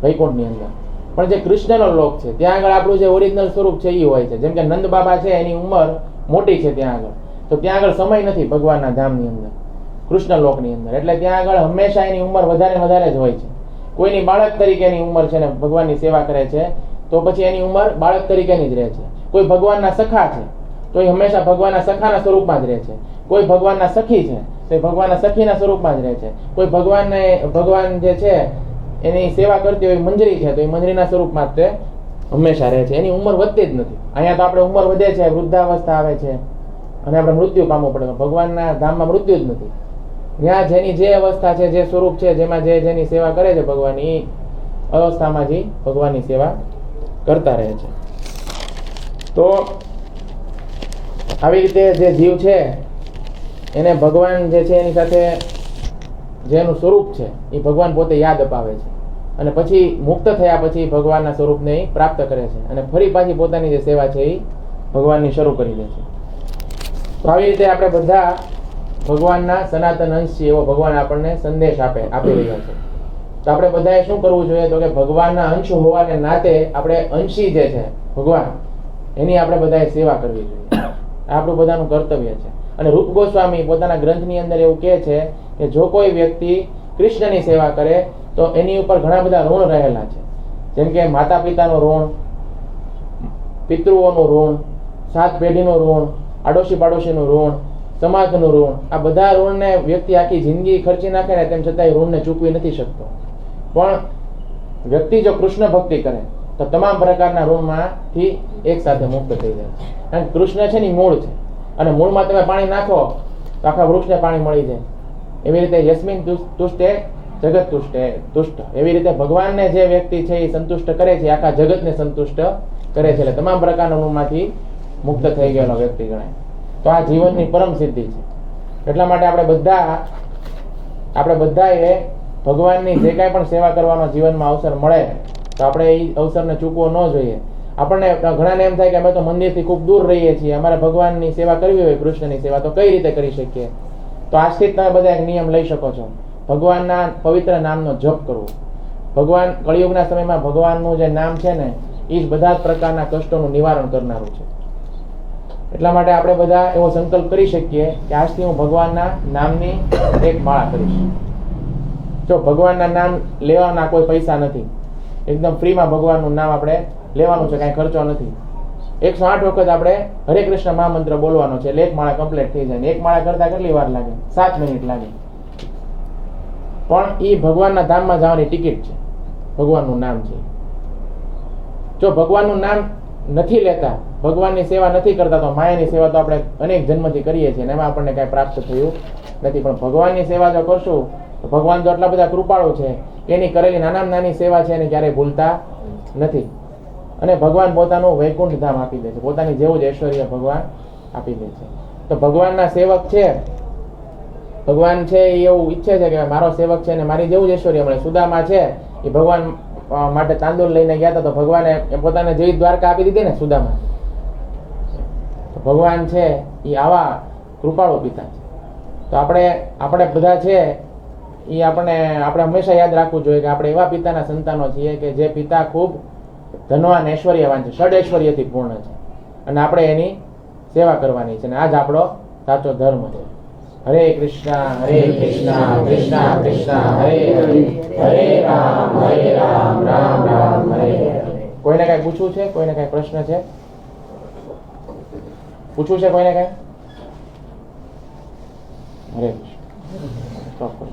વૈકુંઠની અંદર. પણ જે કૃષ્ણનો લોક છે ત્યાં આગળ આપણું જે ઓરિજિનલ સ્વરૂપ છે એ હોય છે. જેમ કે નંદ બાબા છે, એની ઉંમર મોટી છે ત્યાં આગળ, તો ત્યાં આગળ સમય નથી ભગવાનના ધામની અંદર, કૃષ્ણ લોકની અંદર. એટલે ત્યાં આગળ હંમેશા એની ઉંમર વધારે જ હોય છે. કોઈની બાળક તરીકેની ઉંમર છે ને ભગવાનની સેવા કરે છે તો પછી એની ઉંમર બાળક તરીકેની જ રહે છે. કોઈ ભગવાનના સખા છે તો એ હંમેશા ભગવાનના સખાના સ્વરૂપમાં જ રહે છે. કોઈ ભગવાનના સખી છે તો એ ભગવાનના સખીના સ્વરૂપમાં જ રહે છે. કોઈ ભગવાન જે છે એની સેવા કરતી હોય મંજરી છે તો એ મંજરીના સ્વરૂપમાં જ તે હંમેશા રહે છે. એની ઉંમર વધતી જ નથી. અહીંયા તો આપણે ઉંમર વધે છે, વૃદ્ધાવસ્થા આવે છે અને આપણે મૃત્યુ પામવું પડે. ભગવાનના ધામમાં મૃત્યુ જ નથી. ત્યાં જેની જે અવસ્થા છે, જે સ્વરૂપ છે, જેમાં જેની સેવા કરે છે ભગવાન, એ અવસ્થામાં જ ભગવાનની સેવા કરતા રહે છે. તો આવી રીતે જે જીવ છે એને ભગવાન જે છે એની સાથે જેનું સ્વરૂપ છે એ ભગવાન પોતે યાદ અપાવે છે અને પછી મુક્ત થયા પછી ભગવાનના સ્વરૂપને પ્રાપ્ત કરે છે અને ફરી પાછી પોતાની જે સેવા છે એ ભગવાનની શરૂ કરી દે છે. તો આવી રીતે આપણે બધા ભગવાનના સનાતન અંશ છે એવો ભગવાન આપણને સંદેશ આપી રહ્યા છે. તો આપણે બધાએ શું કરવું જોઈએ? તો કે ભગવાનના અંશ હોવાને નાતે આપણે અંશી જે છે ભગવાન, એની આપણે બધાએ સેવા કરવી જોઈએ. આપણું બધાનું કર્તવ્ય છે. અને રૂપ ગોસ્વામી પોતાના ગ્રંથની અંદર એવું કહે છે કે જો કોઈ વ્યક્તિ કૃષ્ણની સેવા કરે તો એની ઉપર ઘણા બધા ઋણ રહેલા છે. જેમ કે માતા પિતાનું ઋણ, પિતૃઓનું ઋણ, 7 પેઢીનું ઋણ, આડોશી પાડોશીનું ઋણ, સમાજનું ઋણ. આ બધા ઋણને વ્યક્તિ આખી જિંદગી ખર્ચી નાખે ને તેમ છતાં એ ઋણને ચૂકવી નથી શકતો. પણ વ્યક્તિ જો કૃષ્ણ ભક્તિ કરે તો તમામ પ્રકારના ઋણમાંથી એક સાથે મુક્ત થઈ જાય છે. કારણ કે કૃષ્ણ છે ને મૂળ છે અને મૂળમાં તમે પાણી નાખો તો આખા વૃક્ષને પાણી મળી જાય. એવી રીતે યસ્મિન તુષ્ટે જગત તુષ્ટ. એવી રીતે ભગવાનને જે વ્યક્તિ છે એ સંતુષ્ટ કરે છે, આખા જગતને સંતુષ્ટ કરે છે. એટલે તમામ પ્રકારના ઋણમાંથી મુક્ત થઈ ગયેલો વ્યક્તિ ગણાય. તો આ જીવનની પરમ સિદ્ધિ છે. એટલા માટે આપણે બધાએ ભગવાનની જે કાંઈ પણ સેવા કરવાનો જીવનમાં અવસર મળે તો આપણે એ અવસરને ચૂકવો ન જોઈએ. આપણને ઘણાને એમ થાય કે અમે તો મંદિરથી ખૂબ દૂર રહીએ છીએ, અમારે ભગવાનની સેવા કરવી હોય, કૃષ્ણની સેવા, તો કઈ રીતે કરી શકીએ? તો આજથી જ તમે બધા એક નિયમ લઈ શકો છો. ભગવાનના પવિત્ર નામનો જપ કરવો. ભગવાન કળિયુગના સમયમાં ભગવાનનું જે નામ છે ને એ જ બધા જ પ્રકારના કષ્ટોનું નિવારણ કરનારું છે. એટલા માટે આપણે બધા એવો સંકલ્પ કરી શકીએ કે આજથી હું ભગવાનના નામની એક માળા કરીશ. જો ભગવાનના નામ લેવાના કોઈ પૈસા નથી, એકદમ ફ્રીમાં ભગવાનનું નામ આપણે લેવાનું છે, કાંઈ ખર્ચો નથી. 108 વખત આપણે હરે કૃષ્ણ મહામંત્ર બોલવાનો છે એટલે એક માળા કમ્પ્લીટ થઈ જાય. એક માળા કરતા કેટલી વાર લાગે? 7 મિનિટ લાગે. પણ એ ભગવાનના ધામમાં જવાની ટિકિટ છે. ભગવાનનું નામ છે. જો ભગવાનનું નામ નથી લેતા, ભગવાનની સેવા નથી કરતા, તો માયાની સેવા તો આપણે અનેક જન્મથી કરીએ છીએ અને એમાં આપણને કાંઈ પ્રાપ્ત થયું નથી. પણ ભગવાનની સેવા જો કરશું તો ભગવાન તો આટલા બધા કૃપાળુ છે, એની કરેલી નાનામાં નાની સેવા છે એને ક્યારેય ભૂલતા નથી. અને ભગવાન પોતાનું વૈકુંઠ ધામ આપી દે છે, પોતાની જેવું જ ઐશ્વર્ય ભગવાન આપી દે છે. તો ભગવાનના સેવક છે, ભગવાન છે એ એવું ઈચ્છે છે કે મારો સેવક છે ને મારી જેવું જ ઐશ્વર્ય મળે. સુદામા છે એ ભગવાન માટે તાંદુલ લઈને ગયા હતા તો ભગવાને પોતાને જેવી દ્વારકા આપી દીધી ને સુદામા. ભગવાન છે એ આવા કૃપાળુ પિતા છે. તો આપણે બધા છે એ આપણે હંમેશા યાદ રાખવું જોઈએ કે આપણે એવા પિતાના સંતાનો છીએ કે જે પિતા ખૂબ ધનવાન ઐશ્વર્યવાન છે, ષડ ઐશ્વર્યથી પૂર્ણ છે અને આપણે એની સેવા કરવાની છે. અને આ જ આપણો સાચો ધર્મ છે. હરે કૃષ્ણ કૃષ્ણ કૃષ્ણ હરે હરે, હરે રામ રામ હરે હરે. કોઈને કઈ પૂછવું છે? કોઈને કઈ પ્રશ્ન છે? પૂછવું છે કોઈને કઈ? હરે કૃષ્ણ.